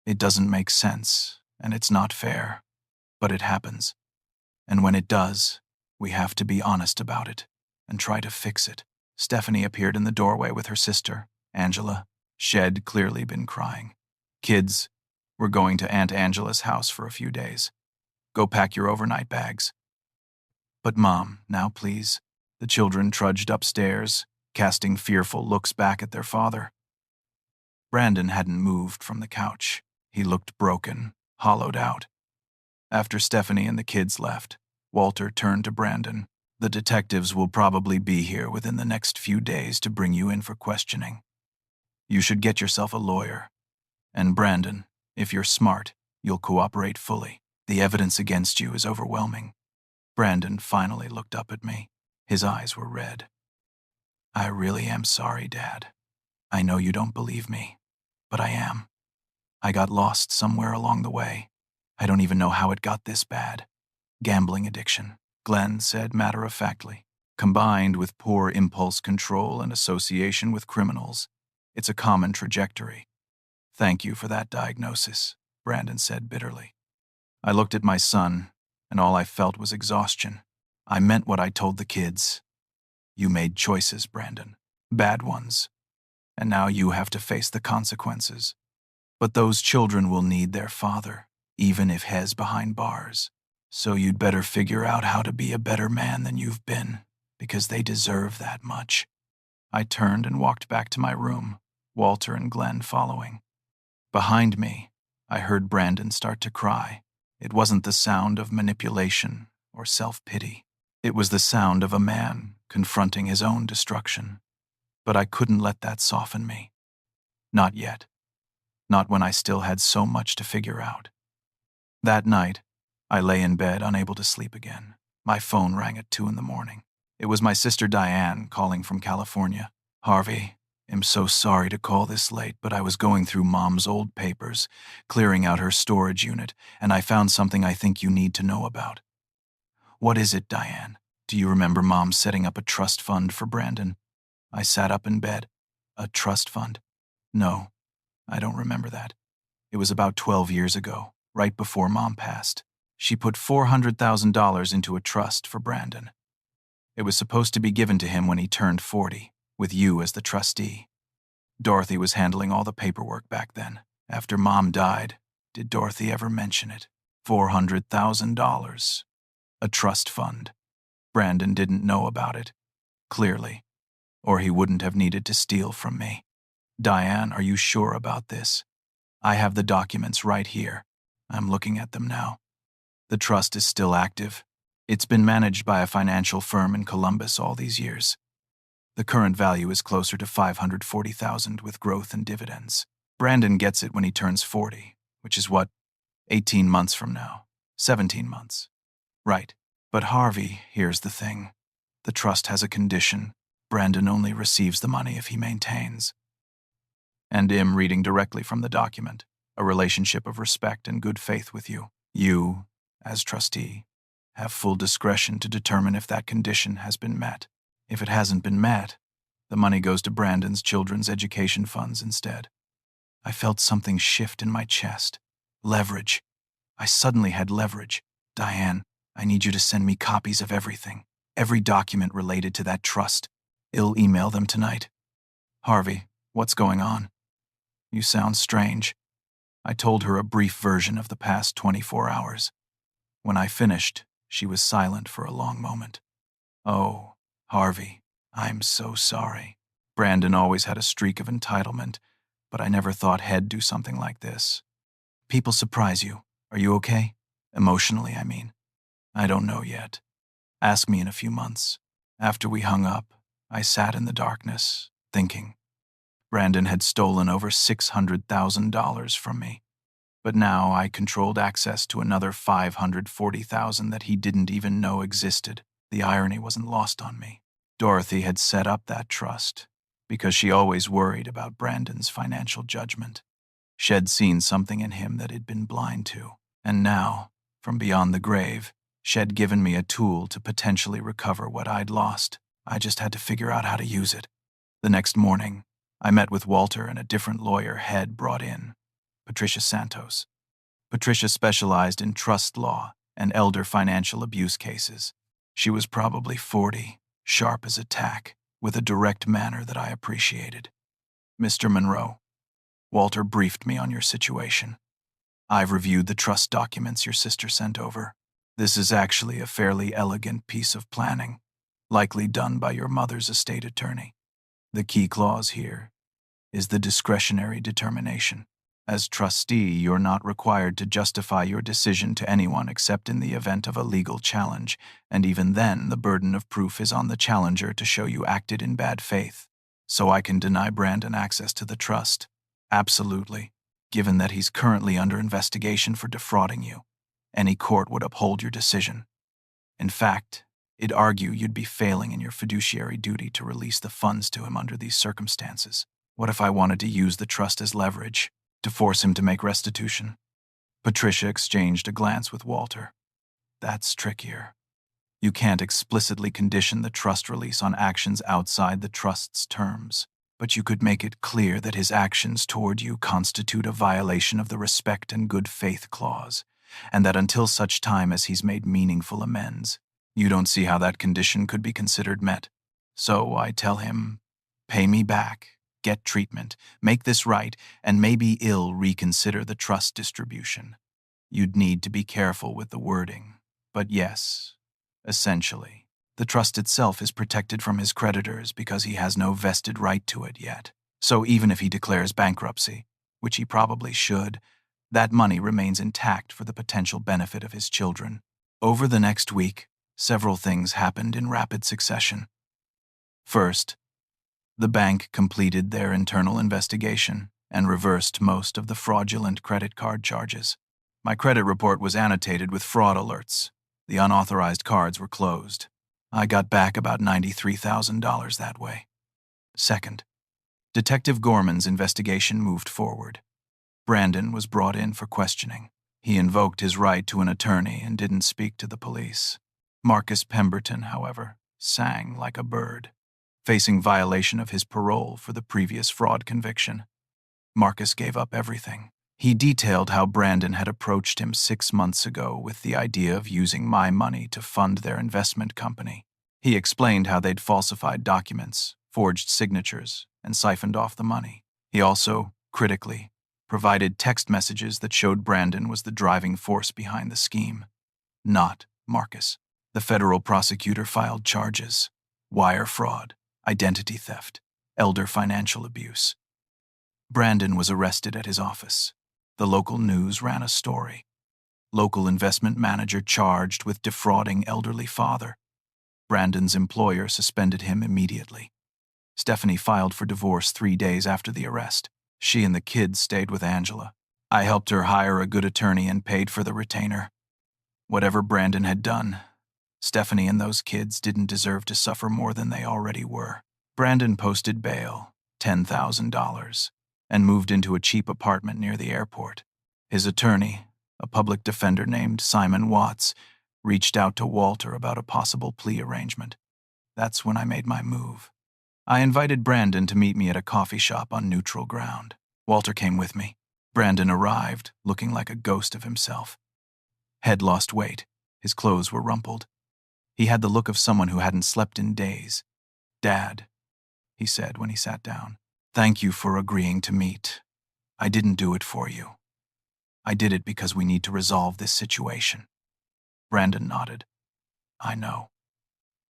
It doesn't make sense, and it's not fair, but it happens. And when it does, we have to be honest about it and try to fix it. Stephanie appeared in the doorway with her sister, Angela. She'd clearly been crying. Kids, we're going to Aunt Angela's house for a few days. Go pack your overnight bags. But Mom, now please. The children trudged upstairs, casting fearful looks back at their father. Brandon hadn't moved from the couch. He looked broken, hollowed out. After Stephanie and the kids left, Walter turned to Brandon. The detectives will probably be here within the next few days to bring you in for questioning. You should get yourself a lawyer. And Brandon, if you're smart, you'll cooperate fully. The evidence against you is overwhelming. Brandon finally looked up at me. His eyes were red. I really am sorry, Dad. I know you don't believe me, but I am. I got lost somewhere along the way. I don't even know how it got this bad. Gambling addiction, Glenn said matter-of-factly. Combined with poor impulse control and association with criminals, it's a common trajectory. Thank you for that diagnosis, Brandon said bitterly. I looked at my son, and all I felt was exhaustion. I meant what I told the kids. You made choices, Brandon. Bad ones. And now you have to face the consequences. But those children will need their father, even if he's behind bars. So you'd better figure out how to be a better man than you've been, because they deserve that much. I turned and walked back to my room, Walter and Glenn following. Behind me, I heard Brandon start to cry. It wasn't the sound of manipulation or self-pity. It was the sound of a man confronting his own destruction. But I couldn't let that soften me. Not yet. Not when I still had so much to figure out. That night, I lay in bed unable to sleep again. My phone rang at 2 a.m. It was my sister Diane calling from California. Harvey, I'm so sorry to call this late, but I was going through Mom's old papers, clearing out her storage unit, and I found something I think you need to know about. What is it, Diane? Do you remember Mom setting up a trust fund for Brandon? I sat up in bed. A trust fund? No, I don't remember that. It was about 12 years ago, right before Mom passed. She put $400,000 into a trust for Brandon. It was supposed to be given to him when he turned 40, with you as the trustee. Dorothy was handling all the paperwork back then. After Mom died, did Dorothy ever mention it? $400,000. A trust fund. Brandon didn't know about it, clearly, or he wouldn't have needed to steal from me. Diane, are you sure about this? I have the documents right here. I'm looking at them now. The trust is still active. It's been managed by a financial firm in Columbus all these years. The current value is closer to $540,000 with growth and dividends. Brandon gets it when he turns 40, which is what, 18 months from now, 17 months. Right. But Harvey, here's the thing. The trust has a condition. Brandon only receives the money if he maintains. And I'm reading directly from the document, a relationship of respect and good faith with you. You, as trustee, have full discretion to determine if that condition has been met. If it hasn't been met, the money goes to Brandon's children's education funds instead. I felt something shift in my chest. Leverage. I suddenly had leverage. Diane, I need you to send me copies of everything. Every document related to that trust. I'll email them tonight. Harvey, what's going on? You sound strange. I told her a brief version of the past 24 hours. When I finished, she was silent for a long moment. Oh, Harvey, I'm so sorry. Brandon always had a streak of entitlement, but I never thought he'd do something like this. People surprise you. Are you okay? Emotionally, I mean. I don't know yet. Ask me in a few months. After we hung up, I sat in the darkness, thinking. Brandon had stolen over $600,000 from me. But now I controlled access to another $540,000 that he didn't even know existed. The irony wasn't lost on me. Dorothy had set up that trust because she always worried about Brandon's financial judgment. She'd seen something in him that he'd been blind to. And now, from beyond the grave, she'd given me a tool to potentially recover what I'd lost. I just had to figure out how to use it. The next morning, I met with Walter and a different lawyer Head brought in, Patricia Santos. Patricia specialized in trust law and elder financial abuse cases. She was probably 40, sharp as a tack, with a direct manner that I appreciated. Mr. Monroe, Walter briefed me on your situation. I've reviewed the trust documents your sister sent over. This is actually a fairly elegant piece of planning, likely done by your mother's estate attorney. The key clause here is the discretionary determination. As trustee, you're not required to justify your decision to anyone except in the event of a legal challenge, and even then the burden of proof is on the challenger to show you acted in bad faith. So I can deny Brandon access to the trust. Absolutely, given that he's currently under investigation for defrauding you. Any court would uphold your decision. In fact, It'd argue you'd be failing in your fiduciary duty to release the funds to him under these circumstances. What if I wanted to use the trust as leverage, to force him to make restitution? Patricia exchanged a glance with Walter. That's trickier. You can't explicitly condition the trust release on actions outside the trust's terms, but you could make it clear that his actions toward you constitute a violation of the respect and good faith clause, and that until such time as he's made meaningful amends, you don't see how that condition could be considered met. So I tell him, pay me back, get treatment, make this right, and maybe reconsider the trust distribution. You'd need to be careful with the wording, but yes, essentially, the trust itself is protected from his creditors because he has no vested right to it yet. So even if he declares bankruptcy, which he probably should, that money remains intact for the potential benefit of his children. Over the next week, several things happened in rapid succession. First, the bank completed their internal investigation and reversed most of the fraudulent credit card charges. My credit report was annotated with fraud alerts. The unauthorized cards were closed. I got back about $93,000 that way. Second, Detective Gorman's investigation moved forward. Brandon was brought in for questioning. He invoked his right to an attorney and didn't speak to the police. Marcus Pemberton, however, sang like a bird, facing violation of his parole for the previous fraud conviction. Marcus gave up everything. He detailed how Brandon had approached him 6 months ago with the idea of using my money to fund their investment company. He explained how they'd falsified documents, forged signatures, and siphoned off the money. He also, critically, provided text messages that showed Brandon was the driving force behind the scheme, not Marcus. The federal prosecutor filed charges: wire fraud, identity theft, elder financial abuse. Brandon was arrested at his office. The local news ran a story. Local investment manager charged with defrauding elderly father. Brandon's employer suspended him immediately. Stephanie filed for divorce 3 days after the arrest. She and the kids stayed with Angela. I helped her hire a good attorney and paid for the retainer. Whatever Brandon had done, Stephanie and those kids didn't deserve to suffer more than they already were. Brandon posted bail, $10,000, and moved into a cheap apartment near the airport. His attorney, a public defender named Simon Watts, reached out to Walter about a possible plea arrangement. That's when I made my move. I invited Brandon to meet me at a coffee shop on neutral ground. Walter came with me. Brandon arrived, looking like a ghost of himself. Head lost weight. His clothes were rumpled. He had the look of someone who hadn't slept in days. "Dad," he said when he sat down, "thank you for agreeing to meet. I didn't do it for you. I did it because we need to resolve this situation." Brandon nodded. "I know.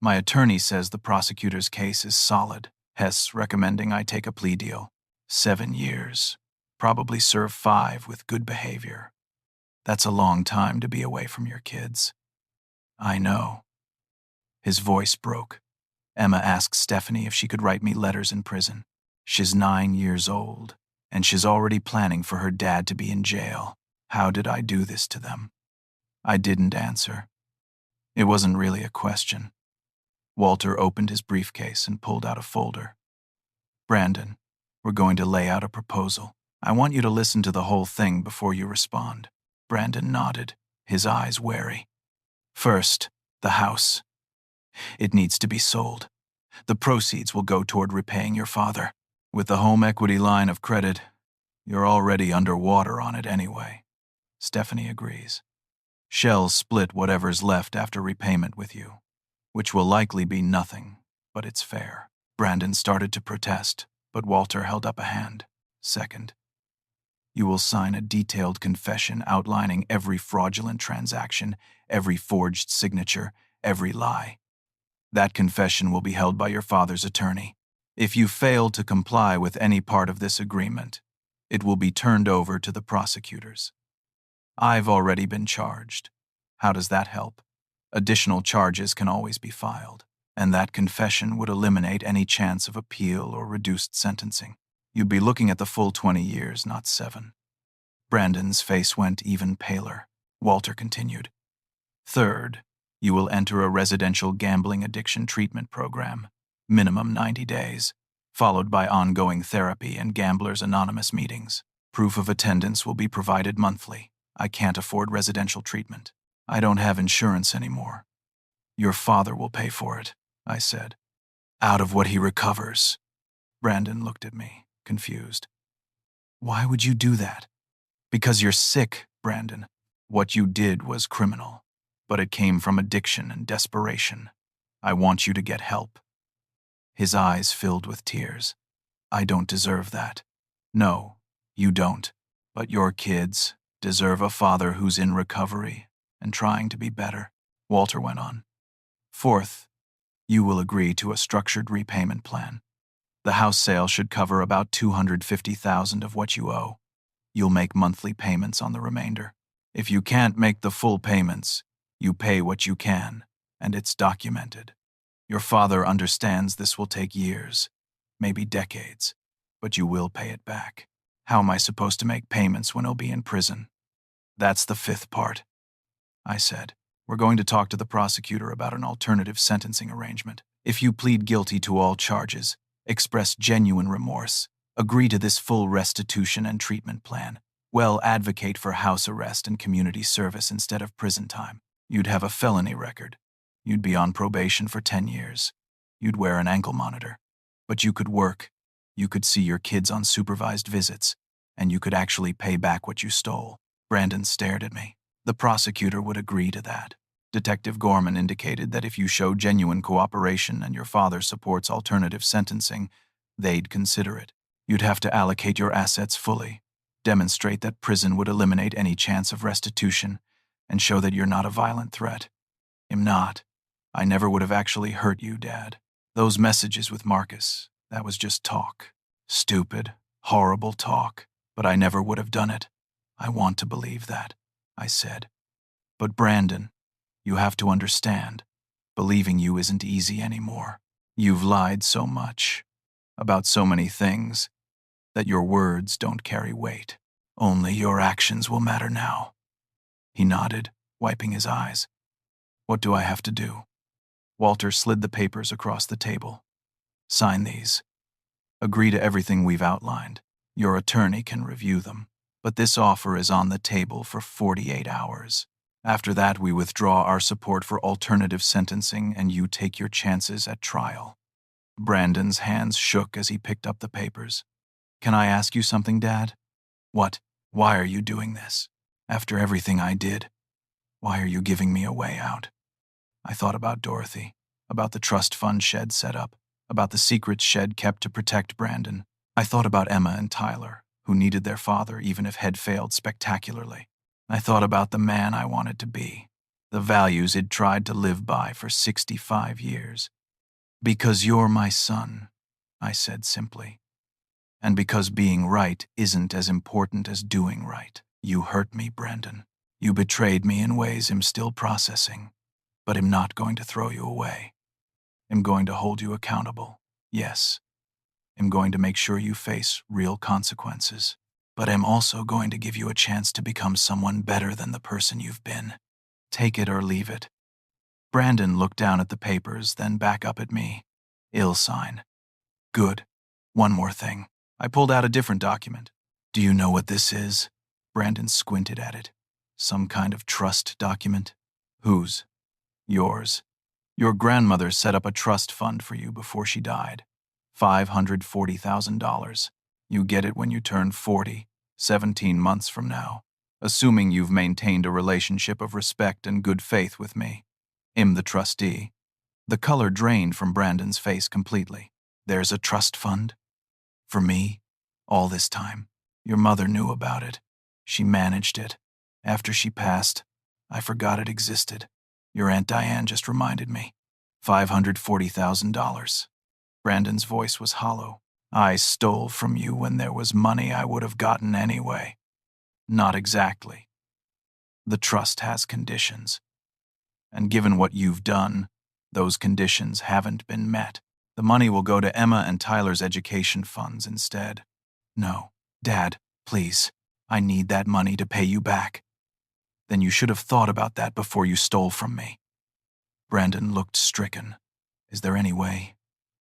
My attorney says the prosecutor's case is solid. Hess recommending I take a plea deal. 7 years. Probably serve 5 with good behavior. That's a long time to be away from your kids." "I know." His voice broke. Emma asked Stephanie if she could write me letters in prison. She's 9 years old, and she's already planning for her dad to be in jail. How did I do this to them? I didn't answer. It wasn't really a question. Walter opened his briefcase and pulled out a folder. "Brandon, we're going to lay out a proposal. I want you to listen to the whole thing before you respond." Brandon nodded, his eyes wary. "First, the house. It needs to be sold. The proceeds will go toward repaying your father. With the home equity line of credit, you're already underwater on it anyway." Stephanie agrees. "Shell'll split whatever's left after repayment with you, which will likely be nothing, but it's fair." Brandon started to protest, but Walter held up a hand. "Second, you will sign a detailed confession outlining every fraudulent transaction, every forged signature, every lie. That confession will be held by your father's attorney. If you fail to comply with any part of this agreement, it will be turned over to the prosecutors. I've already been charged. How does that help? Additional charges can always be filed, and that confession would eliminate any chance of appeal or reduced sentencing. You'd be looking at the full 20 years, not 7. Brandon's face went even paler. Walter continued. "Third, You will enter a residential gambling addiction treatment program, minimum 90 days, followed by ongoing therapy and Gamblers Anonymous meetings. Proof of attendance will be provided monthly. I can't afford residential treatment. I don't have insurance anymore. Your father will pay for it, I said. Out of what he recovers. Brandon looked at me, confused. Why would you do that? Because you're sick, Brandon. What you did was criminal, but it came from addiction and desperation. I want you to get help. His eyes filled with tears. I don't deserve that. No, you don't. But your kids deserve a father who's in recovery and trying to be better, Walter went on. Fourth, you will agree to a structured repayment plan. The house sale should cover about $250,000 of what you owe. You'll make monthly payments on the remainder. If you can't make the full payments, you pay what you can, and it's documented. Your father understands this will take years, maybe decades, but you will pay it back. How am I supposed to make payments when he'll be in prison? That's the fifth part, I said. We're going to talk to the prosecutor about an alternative sentencing arrangement. If you plead guilty to all charges, express genuine remorse, agree to this full restitution and treatment plan, advocate for house arrest and community service instead of prison time. You'd have a felony record. You'd be on probation for 10 years. You'd wear an ankle monitor. But you could work. You could see your kids on supervised visits, and you could actually pay back what you stole. Brandon stared at me. The prosecutor would agree to that. Detective Gorman indicated that if you show genuine cooperation and your father supports alternative sentencing, they'd consider it. You'd have to allocate your assets fully, demonstrate that prison would eliminate any chance of restitution, and show that you're not a violent threat. I'm not. I never would have actually hurt you, Dad. Those messages with Marcus, that was just talk. Stupid, horrible talk, but I never would have done it. I want to believe that, I said. But Brandon, you have to understand, believing you isn't easy anymore. You've lied so much, about so many things, that your words don't carry weight. Only your actions will matter now. He nodded, wiping his eyes. What do I have to do? Walter slid the papers across the table. Sign these. Agree to everything we've outlined. Your attorney can review them, but this offer is on the table for 48 hours. After that, we withdraw our support for alternative sentencing and you take your chances at trial. Brandon's hands shook as he picked up the papers. Can I ask you something, Dad? What? Why are you doing this? After everything I did, why are you giving me a way out? I thought about Dorothy, about the trust fund Shed set up, about the secrets Shed kept to protect Brandon. I thought about Emma and Tyler, who needed their father even if had failed spectacularly. I thought about the man I wanted to be, the values he'd tried to live by for 65 years. Because you're my son, I said simply. And because being right isn't as important as doing right. You hurt me, Brandon. You betrayed me in ways I'm still processing. But I'm not going to throw you away. I'm going to hold you accountable. Yes. I'm going to make sure you face real consequences. But I'm also going to give you a chance to become someone better than the person you've been. Take it or leave it. Brandon looked down at the papers, then back up at me. Ill sign. Good. One more thing. I pulled out a different document. Do you know what this is? Brandon squinted at it. Some kind of trust document? Whose? Yours. Your grandmother set up a trust fund for you before she died. $540,000. You get it when you turn 40, 17 months from now, assuming you've maintained a relationship of respect and good faith with me. I'm the trustee. The color drained from Brandon's face completely. There's a trust fund? For me? All this time. Your mother knew about it. She managed it. After she passed, I forgot it existed. Your Aunt Diane just reminded me. $540,000. Brandon's voice was hollow. I stole from you when there was money I would have gotten anyway. Not exactly. The trust has conditions. And given what you've done, those conditions haven't been met. The money will go to Emma and Tyler's education funds instead. No, Dad, please. I need that money to pay you back. Then you should have thought about that before you stole from me. Brandon looked stricken. Is there any way?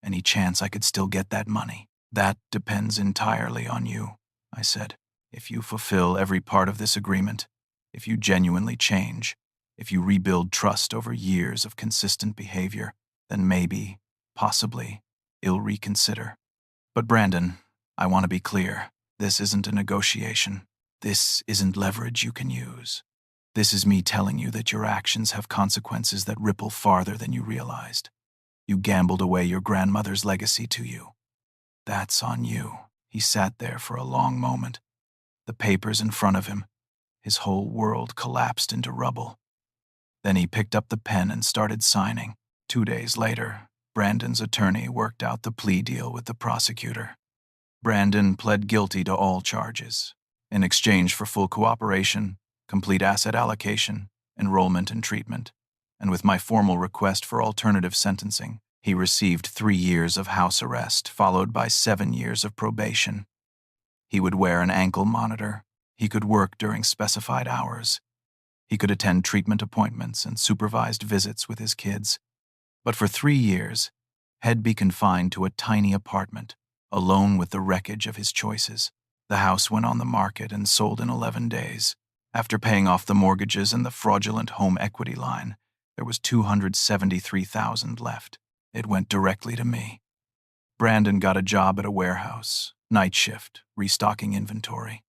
Any chance I could still get that money? That depends entirely on you, I said. If you fulfill every part of this agreement, if you genuinely change, if you rebuild trust over years of consistent behavior, then maybe, possibly, you'll reconsider. But Brandon, I want to be clear. This isn't a negotiation. This isn't leverage you can use. This is me telling you that your actions have consequences that ripple farther than you realized. You gambled away your grandmother's legacy to you. That's on you. He sat there for a long moment. The papers in front of him. His whole world collapsed into rubble. Then he picked up the pen and started signing. 2 days later, Brandon's attorney worked out the plea deal with the prosecutor. Brandon pled guilty to all charges. In exchange for full cooperation, complete asset allocation, enrollment and treatment, and with my formal request for alternative sentencing, he received 3 years of house arrest, followed by 7 years of probation. He would wear an ankle monitor. He could work during specified hours. He could attend treatment appointments and supervised visits with his kids. But for 3 years, he'd be confined to a tiny apartment, alone with the wreckage of his choices. The house went on the market and sold in 11 days. After paying off the mortgages and the fraudulent home equity line, there was $273,000 left. It went directly to me. Brandon got a job at a warehouse, night shift, restocking inventory.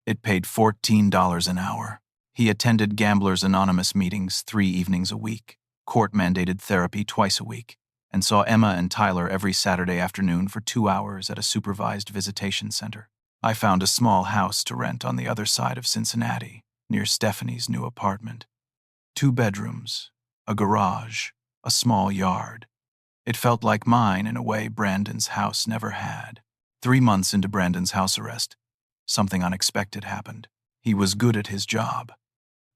It paid $14 an hour. He attended Gamblers Anonymous meetings 3 evenings a week, court-mandated therapy twice a week, and saw Emma and Tyler every Saturday afternoon for 2 hours at a supervised visitation center. I found a small house to rent on the other side of Cincinnati, near Stephanie's new apartment. 2 bedrooms, a garage, a small yard. It felt like mine in a way Brandon's house never had. 3 months into Brandon's house arrest, something unexpected happened. He was good at his job.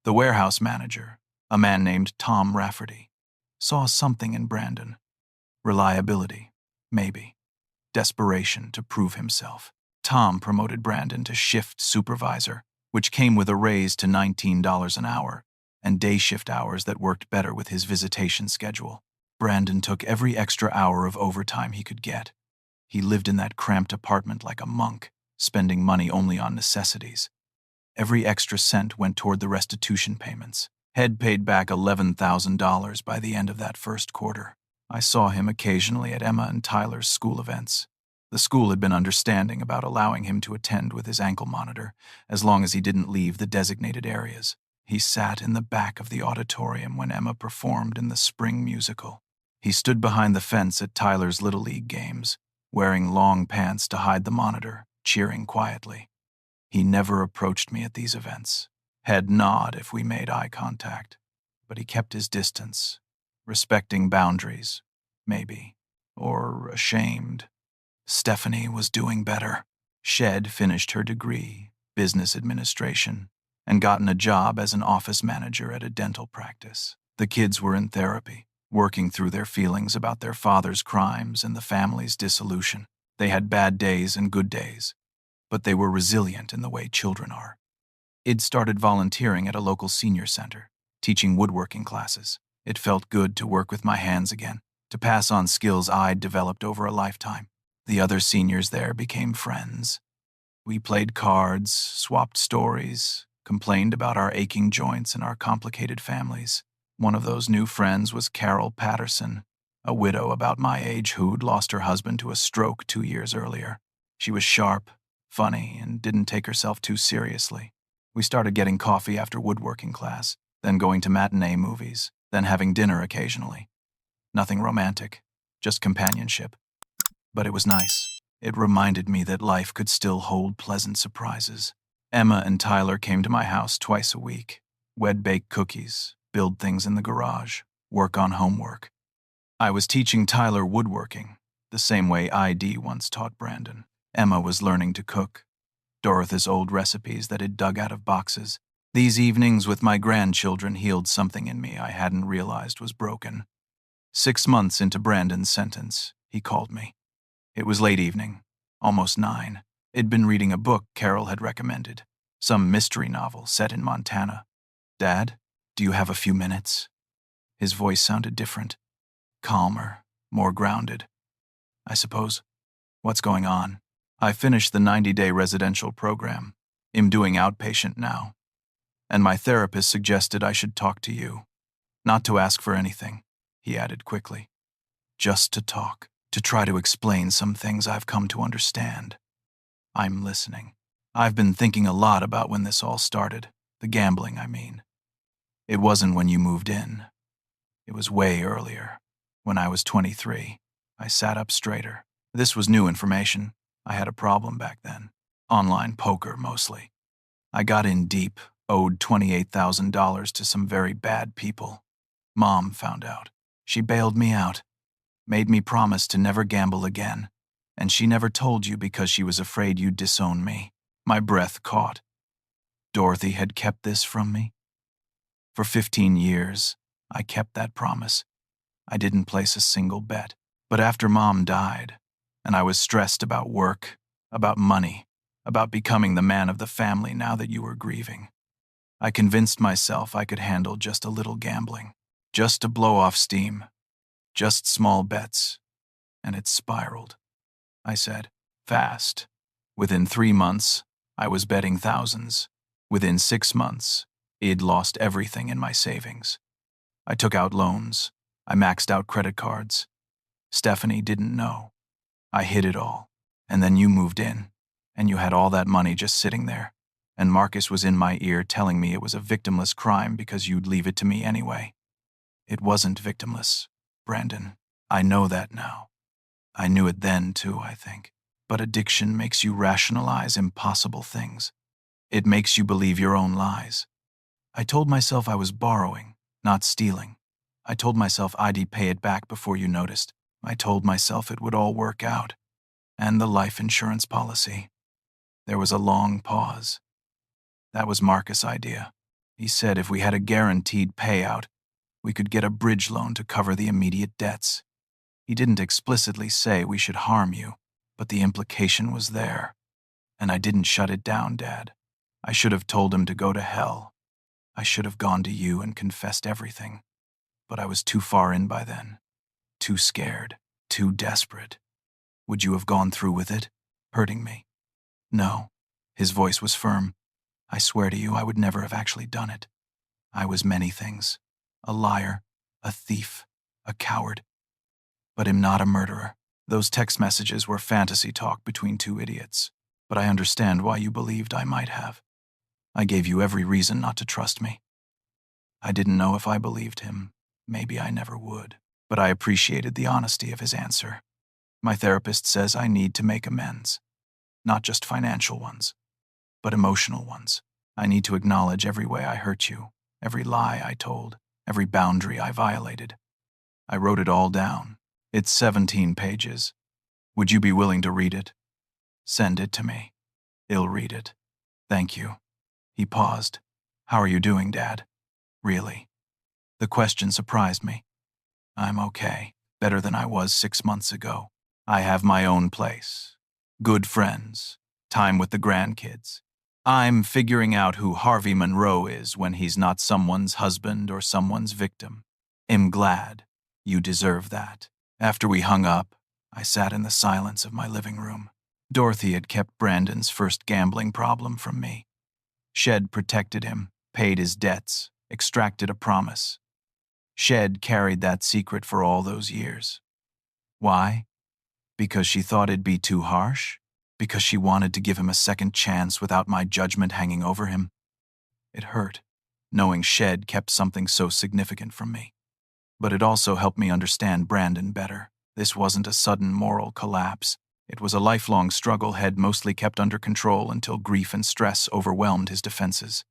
The warehouse manager, a man named Tom Rafferty, saw something in Brandon. Reliability, maybe. Desperation to prove himself. Tom promoted Brandon to shift supervisor, which came with a raise to $19 an hour, and day shift hours that worked better with his visitation schedule. Brandon took every extra hour of overtime he could get. He lived in that cramped apartment like a monk, spending money only on necessities. Every extra cent went toward the restitution payments. Head paid back $11,000 by the end of that first quarter. I saw him occasionally at Emma and Tyler's school events. The school had been understanding about allowing him to attend with his ankle monitor, as long as he didn't leave the designated areas. He sat in the back of the auditorium when Emma performed in the spring musical. He stood behind the fence at Tyler's Little League games, wearing long pants to hide the monitor, cheering quietly. He never approached me at these events. Head nod if we made eye contact, but he kept his distance, respecting boundaries, maybe, or ashamed. Stephanie was doing better. Shed finished her degree, business administration, and gotten a job as an office manager at a dental practice. The kids were in therapy, working through their feelings about their father's crimes and the family's dissolution. They had bad days and good days, but they were resilient in the way children are. Id started volunteering at a local senior center, teaching woodworking classes. It felt good to work with my hands again, to pass on skills I'd developed over a lifetime. The other seniors there became friends. We played cards, swapped stories, complained about our aching joints and our complicated families. One of those new friends was Carol Patterson, a widow about my age who'd lost her husband to a stroke 2 years earlier. She was sharp, funny, and didn't take herself too seriously. We started getting coffee after woodworking class, then going to matinee movies, then having dinner occasionally. Nothing romantic, just companionship. But it was nice. It reminded me that life could still hold pleasant surprises. Emma and Tyler came to my house twice a week. We'd bake cookies, build things in the garage, work on homework. I was teaching Tyler woodworking, the same way ID once taught Brandon. Emma was learning to cook. Dorothy's old recipes that he'd dug out of boxes. These evenings with my grandchildren healed something in me I hadn't realized was broken. 6 months into Brandon's sentence, he called me. It was late evening, almost 9. I'd been reading a book Carol had recommended, some mystery novel set in Montana. "Dad, do you have a few minutes?" His voice sounded different, calmer, more grounded. I suppose. What's going on? I finished the 90-day residential program. I'm doing outpatient now. And my therapist suggested I should talk to you. Not to ask for anything, he added quickly. Just to talk, to try to explain some things I've come to understand. I'm listening. I've been thinking a lot about when this all started. The gambling, I mean. It wasn't when you moved in. It was way earlier. When I was 23, I sat up straighter. This was new information. I had a problem back then. Online poker, mostly. I got in deep, owed $28,000 to some very bad people. Mom found out. She bailed me out, made me promise to never gamble again, and she never told you because she was afraid you'd disown me. My breath caught. Dorothy had kept this from me? For 15 years, I kept that promise. I didn't place a single bet. But after Mom died, and I was stressed about work, about money, about becoming the man of the family now that you were grieving, I convinced myself I could handle just a little gambling, just to blow off steam, just small bets, and it spiraled. I said, fast. Within 3 months, I was betting thousands. Within 6 months, I'd lost everything in my savings. I took out loans. I maxed out credit cards. Stephanie didn't know. I hid it all. And then you moved in, and you had all that money just sitting there. And Marcus was in my ear telling me it was a victimless crime because you'd leave it to me anyway. It wasn't victimless, Brandon. I know that now. I knew it then, too, I think. But addiction makes you rationalize impossible things. It makes you believe your own lies. I told myself I was borrowing, not stealing. I told myself I'd pay it back before you noticed. I told myself it would all work out. And the life insurance policy. There was a long pause. That was Marcus' idea. He said if we had a guaranteed payout, we could get a bridge loan to cover the immediate debts. He didn't explicitly say we should harm you, but the implication was there. And I didn't shut it down, Dad. I should have told him to go to hell. I should have gone to you and confessed everything. But I was too far in by then. Too scared. Too desperate. Would you have gone through with it, hurting me? No. His voice was firm. I swear to you I would never have actually done it. I was many things. A liar, a thief, a coward. But I'm not a murderer. Those text messages were fantasy talk between two idiots. But I understand why you believed I might have. I gave you every reason not to trust me. I didn't know if I believed him. Maybe I never would. But I appreciated the honesty of his answer. My therapist says I need to make amends. Not just financial ones, but emotional ones. I need to acknowledge every way I hurt you, every lie I told, every boundary I violated. I wrote it all down. It's 17 pages. Would you be willing to read it? Send it to me. I'll read it. Thank you. He paused. How are you doing, Dad? Really? The question surprised me. I'm okay. Better than I was 6 months ago. I have my own place. Good friends. Time with the grandkids. I'm figuring out who Harvey Monroe is when he's not someone's husband or someone's victim. I'm glad. You deserve that. After we hung up, I sat in the silence of my living room. Dorothy had kept Brandon's first gambling problem from me. Shed protected him, paid his debts, extracted a promise. Shed carried that secret for all those years. Why? Because she thought it'd be too harsh? Because she wanted to give him a second chance without my judgment hanging over him? It hurt, knowing Shed kept something so significant from me. But it also helped me understand Brandon better. This wasn't a sudden moral collapse. It was a lifelong struggle Head mostly kept under control until grief and stress overwhelmed his defenses.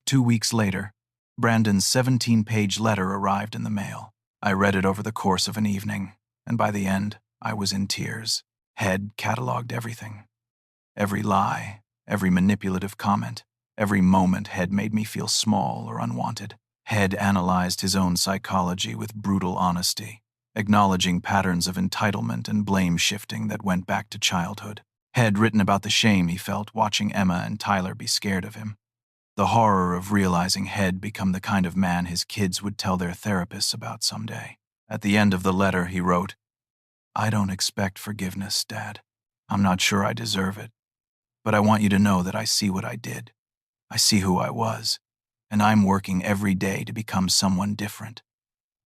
2 weeks later, Brandon's 17-page letter arrived in the mail. I read it over the course of an evening, and by the end, I was in tears. Head cataloged everything. Every lie, every manipulative comment, every moment Head made me feel small or unwanted. Head analyzed his own psychology with brutal honesty, acknowledging patterns of entitlement and blame-shifting that went back to childhood. Head written about the shame he felt watching Emma and Tyler be scared of him. The horror of realizing He'd become the kind of man his kids would tell their therapists about someday. At the end of the letter, he wrote, "I don't expect forgiveness, Dad. I'm not sure I deserve it. But I want you to know that I see what I did. I see who I was. And I'm working every day to become someone different.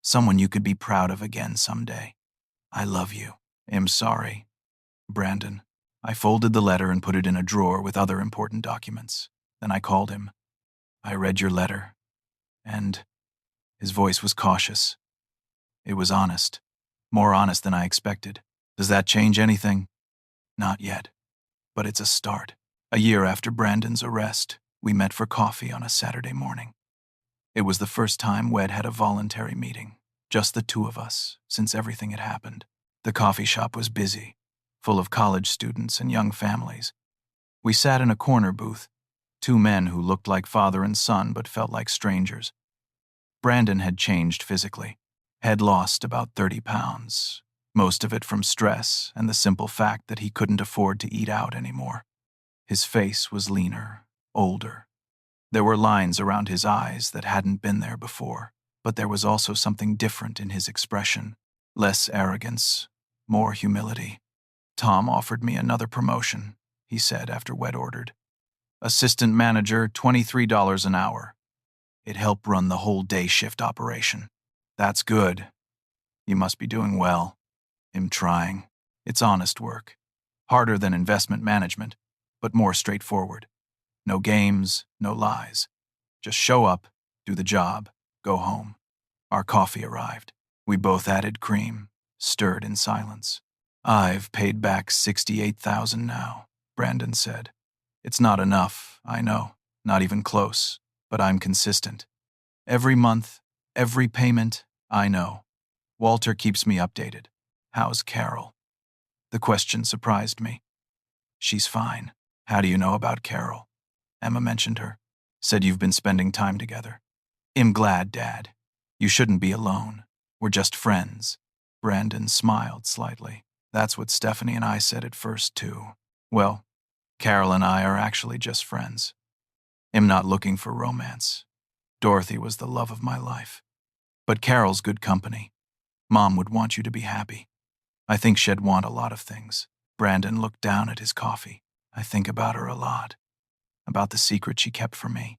Someone you could be proud of again someday. I love you. I'm sorry, Brandon." I folded the letter and put it in a drawer with other important documents. Then I called him. "I read your letter, and..." His voice was cautious. It was honest. More honest than I expected. "Does that change anything?" "Not yet. But it's a start." A year after Brandon's arrest, we met for coffee on a Saturday morning. It was the first time we'd had a voluntary meeting, just the two of us, since everything had happened. The coffee shop was busy, full of college students and young families. We sat in a corner booth, two men who looked like father and son but felt like strangers. Brandon had changed physically, had lost about 30 pounds, most of it from stress and the simple fact that he couldn't afford to eat out anymore. His face was leaner, older. There were lines around his eyes that hadn't been there before, but there was also something different in his expression. Less arrogance, more humility. "Tom offered me another promotion," he said after we'd ordered. "Assistant manager, $23 an hour. It helped run the whole day shift operation." "That's good. You must be doing well." "I'm trying. It's honest work. Harder than investment management, but more straightforward. No games, no lies. Just show up, do the job, go home." Our coffee arrived. We both added cream, stirred in silence. "I've paid back $68,000 now," Brandon said. "It's not enough, I know, not even close, but I'm consistent. Every month, every payment, I know. Walter keeps me updated. How's Carol?" The question surprised me. "She's fine." "How do you know about Carol?" "Emma mentioned her. Said you've been spending time together." "I'm glad, Dad. You shouldn't be alone. We're just friends." Brandon smiled slightly. "That's what Stephanie and I said at first, too. Well, Carol and I are actually just friends. I'm not looking for romance. Dorothy was the love of my life. But Carol's good company. Mom would want you to be happy. I think she'd want a lot of things." Brandon looked down at his coffee. "I think about her a lot. About the secret she kept from me.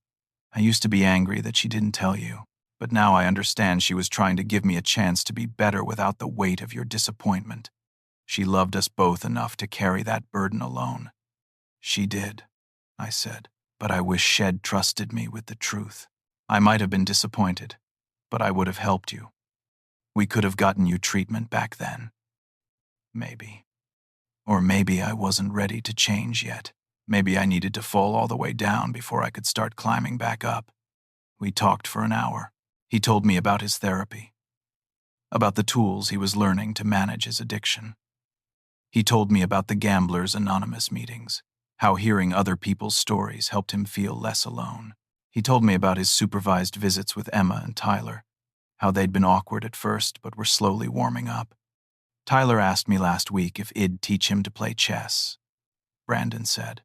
I used to be angry that she didn't tell you, but now I understand she was trying to give me a chance to be better without the weight of your disappointment. She loved us both enough to carry that burden alone." "She did," I said, "but I wish she'd trusted me with the truth. I might have been disappointed, but I would have helped you. We could have gotten you treatment back then. Maybe. Or maybe I wasn't ready to change yet. Maybe I needed to fall all the way down before I could start climbing back up." We talked for an hour. He told me about his therapy, about the tools he was learning to manage his addiction. He told me about the Gamblers Anonymous meetings, how hearing other people's stories helped him feel less alone. He told me about his supervised visits with Emma and Tyler, how they'd been awkward at first but were slowly warming up. "Tyler asked me last week if I'd teach him to play chess," Brandon said.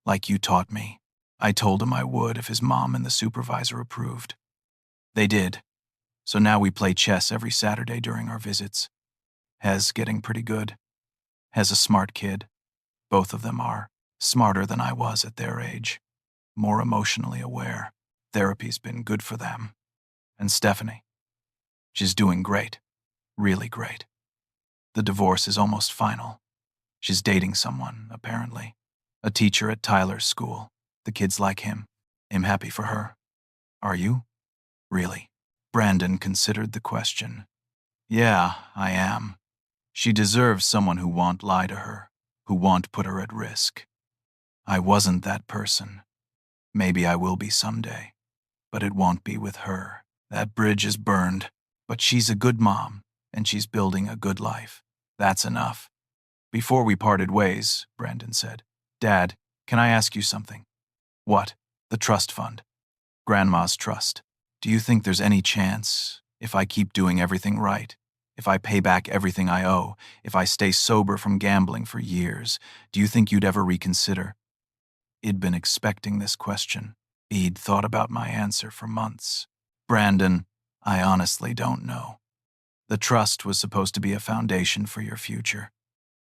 "Like you taught me." I told him I would if his mom and the supervisor approved. They did. So now we play chess every Saturday during our visits. Hez getting pretty good. Hez a smart kid. Both of them are. Smarter than I was at their age. More emotionally aware. Therapy's been good for them. And Stephanie. She's doing great. Really great. The divorce is almost final. She's dating someone, apparently. A teacher at Tyler's school. The kids like him. I'm happy for her. Are you? Really? Brandon considered the question. "Yeah, I am. She deserves someone who won't lie to her, who won't put her at risk. I wasn't that person. Maybe I will be someday, but it won't be with her. That bridge is burned, but she's a good mom, and she's building a good life. That's enough." Before we parted ways, Brandon said, "Dad, can I ask you something?" "What?" "The trust fund. Grandma's trust. Do you think there's any chance, if I keep doing everything right, if I pay back everything I owe, if I stay sober from gambling for years, do you think you'd ever reconsider?" He'd been expecting this question. He'd thought about my answer for months. Brandon, I honestly don't know. The trust was supposed to be a foundation for your future.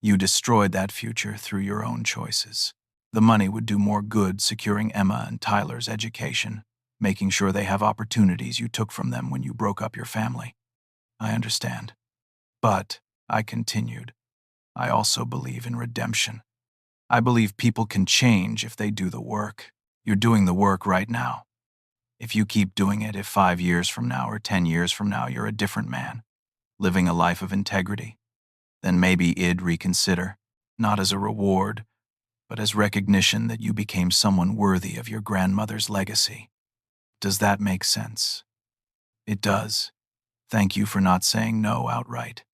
You destroyed that future through your own choices. The money would do more good securing Emma and Tyler's education, making sure they have opportunities you took from them when you broke up your family. I understand. But, I continued, I also believe in redemption. I believe people can change if they do the work. You're doing the work right now. If you keep doing it, if 5 years from now or 10 years from now you're a different man, living a life of integrity, then maybe I'd reconsider, not as a reward, but as recognition that you became someone worthy of your grandmother's legacy. Does that make sense? It does. Thank you for not saying no outright.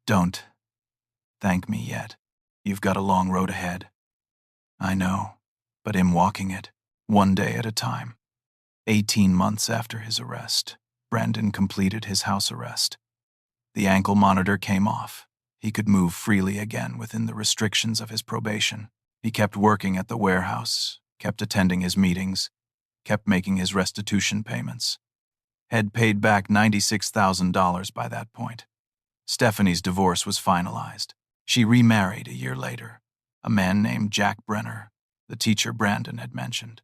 Don't thank me yet. You've got a long road ahead. I know, but I'm walking it, one day at a time. 18 months after his arrest, Brandon completed his house arrest. The ankle monitor came off. He could move freely again within the restrictions of his probation. He kept working at the warehouse, kept attending his meetings, kept making his restitution payments. Had paid back $96,000 by that point. Stephanie's divorce was finalized. She remarried a year later, a man named Jack Brenner, the teacher Brandon had mentioned.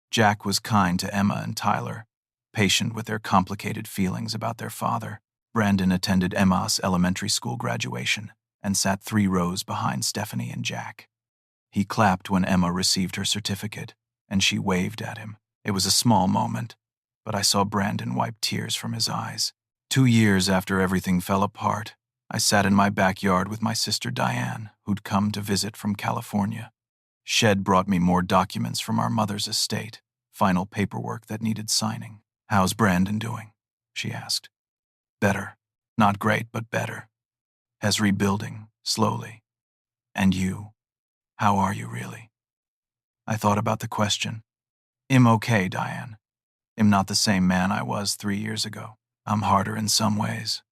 Jack was kind to Emma and Tyler, patient with their complicated feelings about their father. Brandon attended Emma's elementary school graduation and sat 3 rows behind Stephanie and Jack. He clapped when Emma received her certificate, and she waved at him. It was a small moment, but I saw Brandon wipe tears from his eyes. 2 years after everything fell apart, I sat in my backyard with my sister Diane, who'd come to visit from California. Shed brought me more documents from our mother's estate, final paperwork that needed signing. "How's Brandon doing?" she asked. "Better. Not great, but better. Has rebuilding, slowly. And you? How are you really?" I thought about the question. "I'm okay, Diane. I'm not the same man I was 3 years ago. I'm harder in some ways,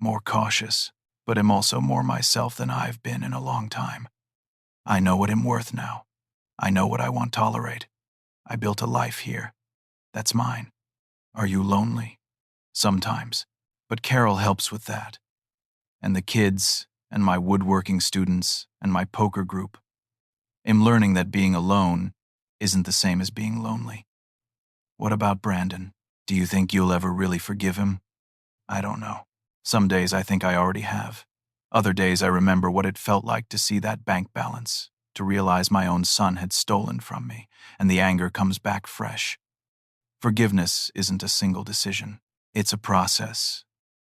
more cautious, but I'm also more myself than I've been in a long time. I know what I'm worth now. I know what I won't tolerate. I built a life here. That's mine. Are you lonely?" "Sometimes, but Carol helps with that. And the kids, and my woodworking students, and my poker group. I'm learning that being alone isn't the same as being lonely." "What about Brandon? Do you think you'll ever really forgive him?" "I don't know. Some days I think I already have. Other days I remember what it felt like to see that bank balance, to realize my own son had stolen from me, and the anger comes back fresh. Forgiveness isn't a single decision. It's a process.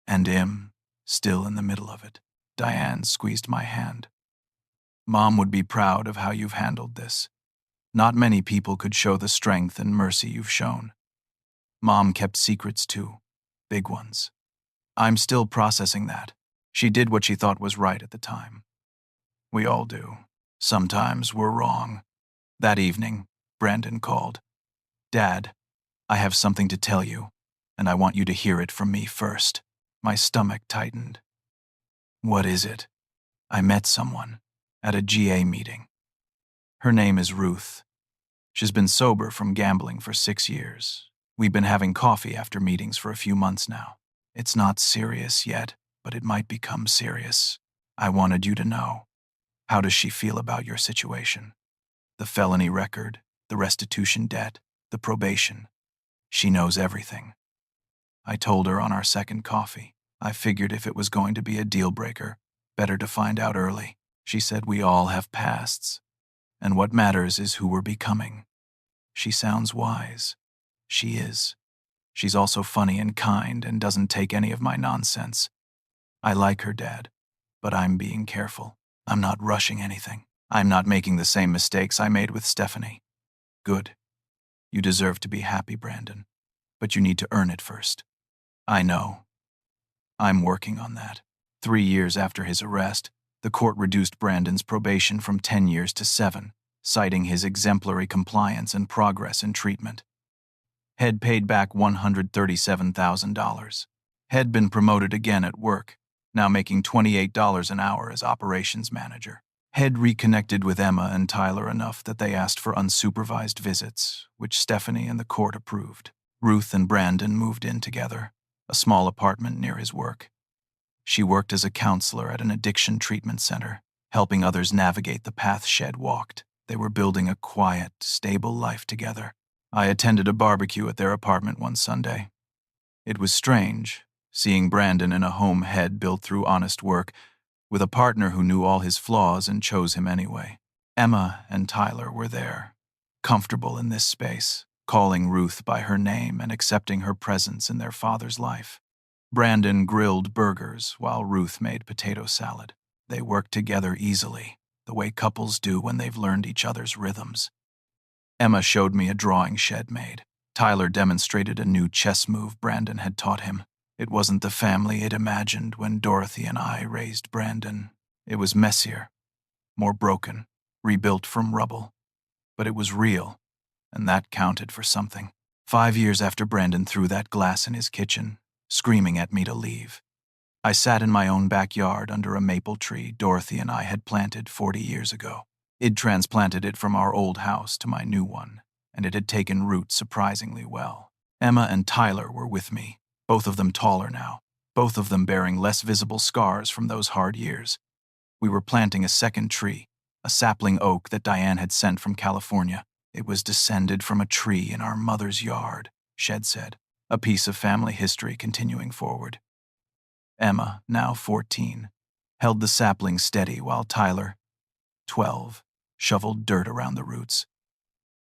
And I'm still in the middle of it." Diane squeezed my hand. "Mom would be proud of how you've handled this. Not many people could show the strength and mercy you've shown. Mom kept secrets too, big ones. I'm still processing that. She did what she thought was right at the time. We all do. Sometimes we're wrong." That evening, Brandon called. "Dad, I have something to tell you, and I want you to hear it from me first." My stomach tightened. "What is it?" "I met someone at a GA meeting. Her name is Ruth. She's been sober from gambling for 6 years. We've been having coffee after meetings for a few months now. It's not serious yet, but it might become serious. I wanted you to know. How does she feel about your situation? The felony record, the restitution debt, the probation. She knows everything." I told her on our second coffee. I figured if it was going to be a deal breaker, better to find out early. She said we all have pasts, and what matters is who we're becoming. She sounds wise. She is. She's also funny and kind and doesn't take any of my nonsense. I like her, Dad, but I'm being careful. I'm not rushing anything. I'm not making the same mistakes I made with Stephanie. Good. You deserve to be happy, Brandon, but you need to earn it first. I know. I'm working on that. 3 years after his arrest, the court reduced Brandon's probation from 10 years to 7, citing his exemplary compliance and progress in treatment. Had paid back $137,000. Had been promoted again at work, now making $28 an hour as operations manager. Head reconnected with Emma and Tyler enough that they asked for unsupervised visits, which Stephanie and the court approved. Ruth and Brandon moved in together, a small apartment near his work. She worked as a counselor at an addiction treatment center, helping others navigate the path Shed walked. They were building a quiet, stable life together. I attended a barbecue at their apartment one Sunday. It was strange, seeing Brandon in a home Head built through honest work, with a partner who knew all his flaws and chose him anyway. Emma and Tyler were there, comfortable in this space, calling Ruth by her name and accepting her presence in their father's life. Brandon grilled burgers while Ruth made potato salad. They worked together easily, the way couples do when they've learned each other's rhythms. Emma showed me a drawing Shed made. Tyler demonstrated a new chess move Brandon had taught him. It wasn't the family it imagined when Dorothy and I raised Brandon. It was messier, more broken, rebuilt from rubble. But it was real, and that counted for something. 5 years after Brandon threw that glass in his kitchen, screaming at me to leave, I sat in my own backyard under a maple tree Dorothy and I had planted 40 years ago. I'd transplanted it from our old house to my new one, and it had taken root surprisingly well. Emma and Tyler were with me, both of them taller now, both of them bearing less visible scars from those hard years. We were planting a second tree, a sapling oak that Diane had sent from California. It was descended from a tree in our mother's yard, Shed said, a piece of family history continuing forward. Emma, now 14, held the sapling steady while Tyler, 12, shoveled dirt around the roots.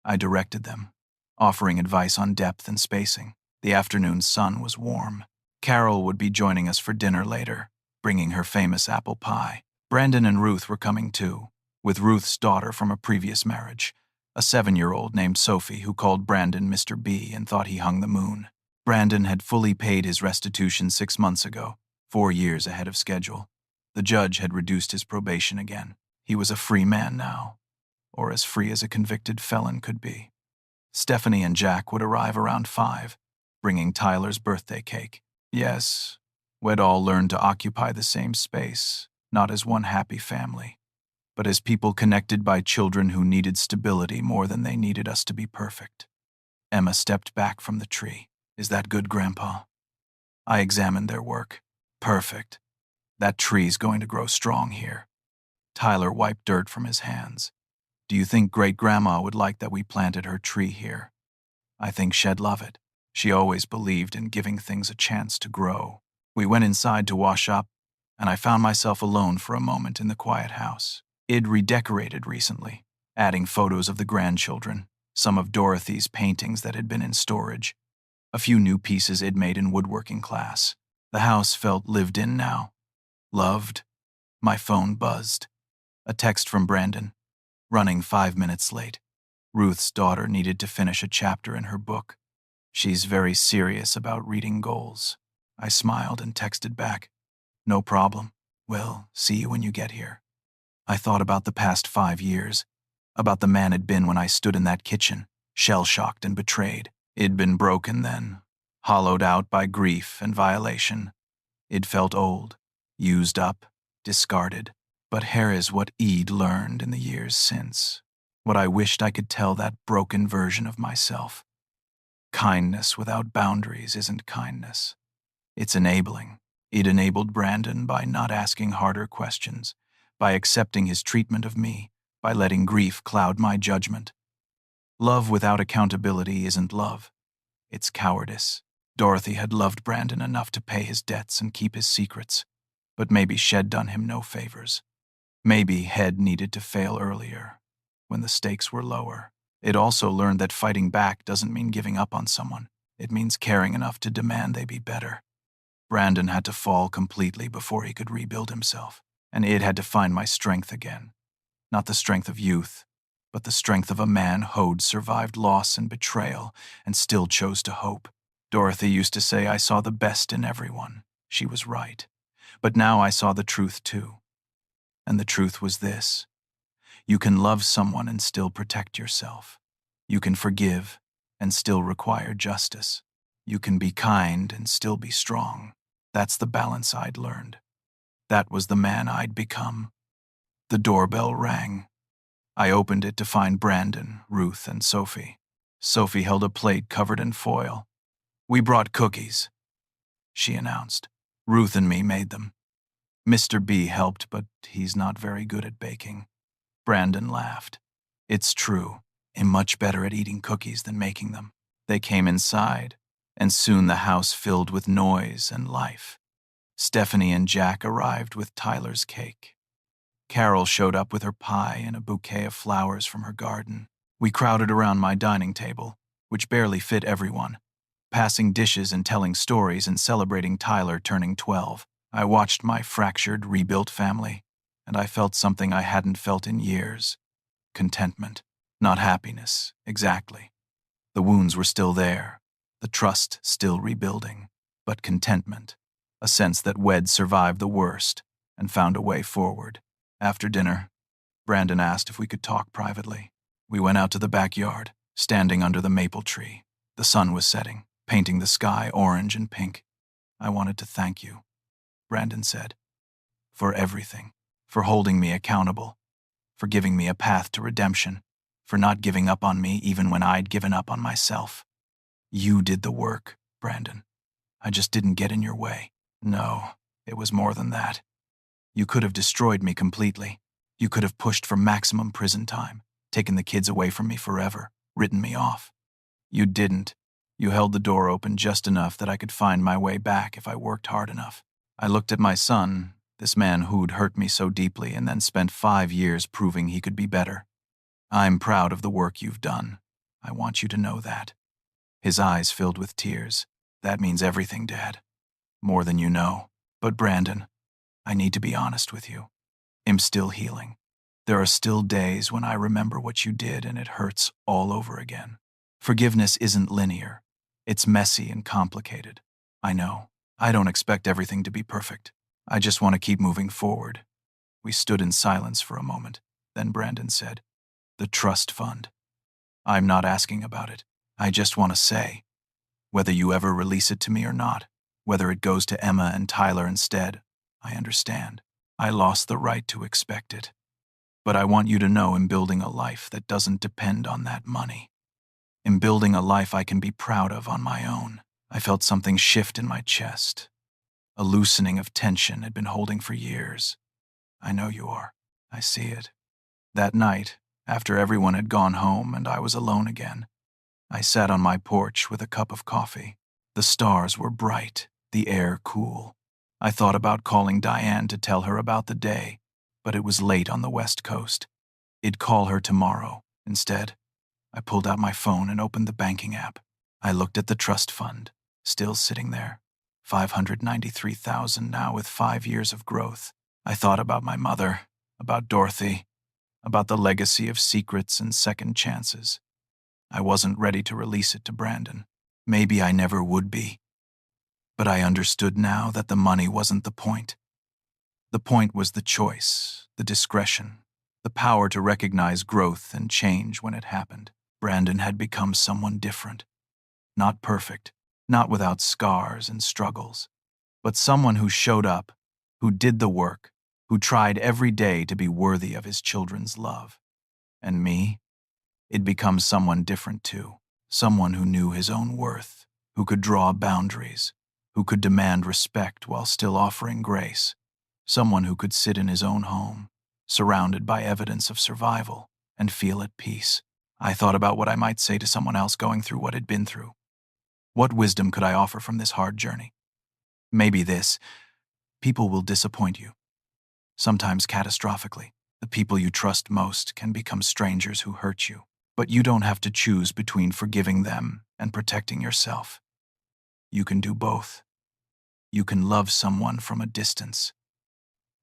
I directed them, offering advice on depth and spacing. The afternoon sun was warm. Carol would be joining us for dinner later, bringing her famous apple pie. Brandon and Ruth were coming too, with Ruth's daughter from a previous marriage, a 7-year-old named Sophie who called Brandon Mr. B and thought he hung the moon. Brandon had fully paid his restitution 6 months ago, 4 years ahead of schedule. The judge had reduced his probation again. He was a free man now, or as free as a convicted felon could be. Stephanie and Jack would arrive around 5, bringing Tyler's birthday cake. Yes, we'd all learned to occupy the same space, not as one happy family, but as people connected by children who needed stability more than they needed us to be perfect. Emma stepped back from the tree. Is that good, Grandpa? I examined their work. Perfect. That tree's going to grow strong here. Tyler wiped dirt from his hands. Do you think Great-Grandma would like that we planted her tree here? I think she'd love it. She always believed in giving things a chance to grow. We went inside to wash up, and I found myself alone for a moment in the quiet house. I'd redecorated recently, adding photos of the grandchildren, some of Dorothy's paintings that had been in storage, a few new pieces I'd made in woodworking class. The house felt lived in now. Loved. My phone buzzed. A text from Brandon. Running 5 minutes late. Ruth's daughter needed to finish a chapter in her book. She's very serious about reading goals. I smiled and texted back. No problem. Well, see you when you get here. I thought about the past 5 years, about the man I'd been when I stood in that kitchen, shell-shocked and betrayed. I'd been broken then, hollowed out by grief and violation. I'd felt old, used up, discarded. But here is what I'd learned in the years since, what I wished I could tell that broken version of myself. Kindness without boundaries isn't kindness. It's enabling. It enabled Brandon by not asking harder questions, by accepting his treatment of me, by letting grief cloud my judgment. Love without accountability isn't love. It's cowardice. Dorothy had loved Brandon enough to pay his debts and keep his secrets, but maybe she'd done him no favors. Maybe Head needed to fail earlier, when the stakes were lower. It also learned that fighting back doesn't mean giving up on someone. It means caring enough to demand they be better. Brandon had to fall completely before he could rebuild himself, and it had to find my strength again. Not the strength of youth, but the strength of a man who'd survived loss and betrayal and still chose to hope. Dorothy used to say I saw the best in everyone. She was right. But now I saw the truth too. And the truth was this. You can love someone and still protect yourself. You can forgive and still require justice. You can be kind and still be strong. That's the balance I'd learned. That was the man I'd become. The doorbell rang. I opened it to find Brandon, Ruth, and Sophie. Sophie held a plate covered in foil. "We brought cookies," she announced. "Ruth and me made them. Mr. B helped, but he's not very good at baking." Brandon laughed. "It's true. I'm much better at eating cookies than making them." They came inside, and soon the house filled with noise and life. Stephanie and Jack arrived with Tyler's cake. Carol showed up with her pie and a bouquet of flowers from her garden. We crowded around my dining table, which barely fit everyone, passing dishes and telling stories and celebrating Tyler turning 12. I watched my fractured, rebuilt family, and I felt something I hadn't felt in years. Contentment. Not happiness, exactly. The wounds were still there, the trust still rebuilding, but contentment. A sense that we'd survived the worst and found a way forward. After dinner, Brandon asked if we could talk privately. We went out to the backyard, standing under the maple tree. The sun was setting, painting the sky orange and pink. "I wanted to thank you," Brandon said, "for everything, for holding me accountable, for giving me a path to redemption, for not giving up on me even when I'd given up on myself. You did the work, Brandon. I just didn't get in your way. No, it was more than that. You could have destroyed me completely. You could have pushed for maximum prison time, taken the kids away from me forever, written me off. You didn't. You held the door open just enough that I could find my way back if I worked hard enough." I looked at my son, this man who'd hurt me so deeply and then spent 5 years proving he could be better. "I'm proud of the work you've done. I want you to know that." His eyes filled with tears. "That means everything, Dad. More than you know. But Brandon, I need to be honest with you. I'm still healing. There are still days when I remember what you did and it hurts all over again. Forgiveness isn't linear. It's messy and complicated. I know. I don't expect everything to be perfect. I just want to keep moving forward." We stood in silence for a moment. Then Brandon said, "The trust fund. I'm not asking about it. I just want to say, whether you ever release it to me or not, whether it goes to Emma and Tyler instead, I understand. I lost the right to expect it. But I want you to know I'm building a life that doesn't depend on that money. I'm building a life I can be proud of on my own." I felt something shift in my chest. A loosening of tension had been holding for years. "I know you are. I see it." That night, after everyone had gone home and I was alone again, I sat on my porch with a cup of coffee. The stars were bright, the air cool. I thought about calling Diane to tell her about the day, but it was late on the West Coast. I'd call her tomorrow. Instead, I pulled out my phone and opened the banking app. I looked at the trust fund, still sitting there, 593,000 now with 5 years of growth. I thought about my mother, about Dorothy, about the legacy of secrets and second chances. I wasn't ready to release it to Brandon. Maybe I never would be. But I understood now that the money wasn't the point. The point was the choice, the discretion, the power to recognize growth and change when it happened. Brandon had become someone different. Not perfect, not without scars and struggles, but someone who showed up, who did the work, who tried every day to be worthy of his children's love. And me? It'd become someone different too, someone who knew his own worth, who could draw boundaries, who could demand respect while still offering grace, someone who could sit in his own home, surrounded by evidence of survival, and feel at peace. I thought about what I might say to someone else going through what I'd been through. What wisdom could I offer from this hard journey? Maybe this: people will disappoint you. Sometimes catastrophically. The people you trust most can become strangers who hurt you. But you don't have to choose between forgiving them and protecting yourself. You can do both. You can love someone from a distance.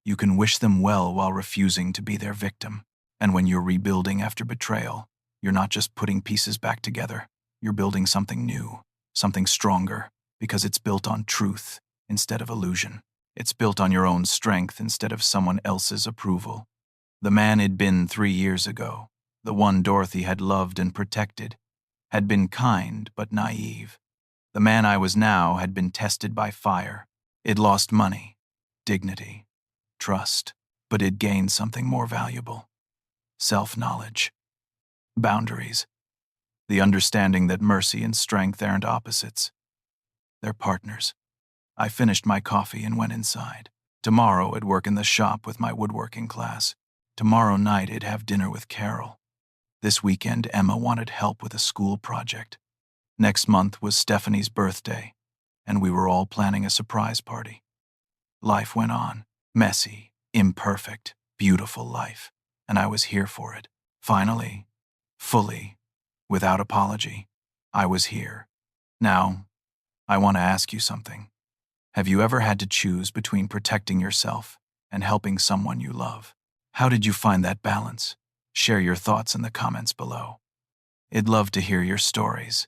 You can wish them well while refusing to be their victim. And when you're rebuilding after betrayal, you're not just putting pieces back together. You're building something new, something stronger, because it's built on truth instead of illusion. It's built on your own strength instead of someone else's approval. The man it'd been 3 years ago, the one Dorothy had loved and protected, had been kind but naive. The man I was now had been tested by fire. It lost money, dignity, trust, but it gained something more valuable: self-knowledge, boundaries, the understanding that mercy and strength aren't opposites. They're partners. I finished my coffee and went inside. Tomorrow I'd work in the shop with my woodworking class. Tomorrow night I'd have dinner with Carol. This weekend Emma wanted help with a school project. Next month was Stephanie's birthday, and we were all planning a surprise party. Life went on. Messy, imperfect, beautiful life. And I was here for it. Finally, fully, without apology, I was here. Now, I want to ask you something. Have you ever had to choose between protecting yourself and helping someone you love? How did you find that balance? Share your thoughts in the comments below. I'd love to hear your stories.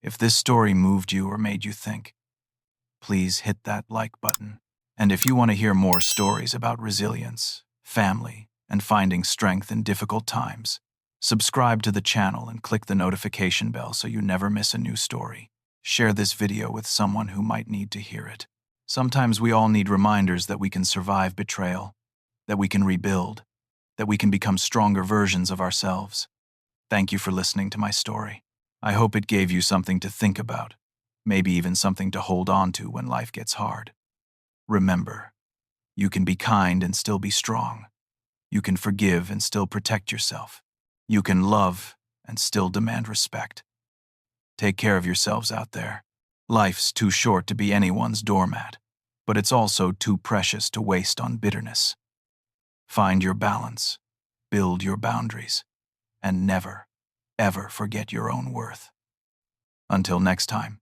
If this story moved you or made you think, please hit that like button. And if you want to hear more stories about resilience, family, and finding strength in difficult times, subscribe to the channel and click the notification bell so you never miss a new story. Share this video with someone who might need to hear it. Sometimes we all need reminders that we can survive betrayal, that we can rebuild, that we can become stronger versions of ourselves. Thank you for listening to my story. I hope it gave you something to think about, maybe even something to hold on to when life gets hard. Remember, you can be kind and still be strong. You can forgive and still protect yourself. You can love and still demand respect. Take care of yourselves out there. Life's too short to be anyone's doormat, but it's also too precious to waste on bitterness. Find your balance, build your boundaries, and never, ever forget your own worth. Until next time.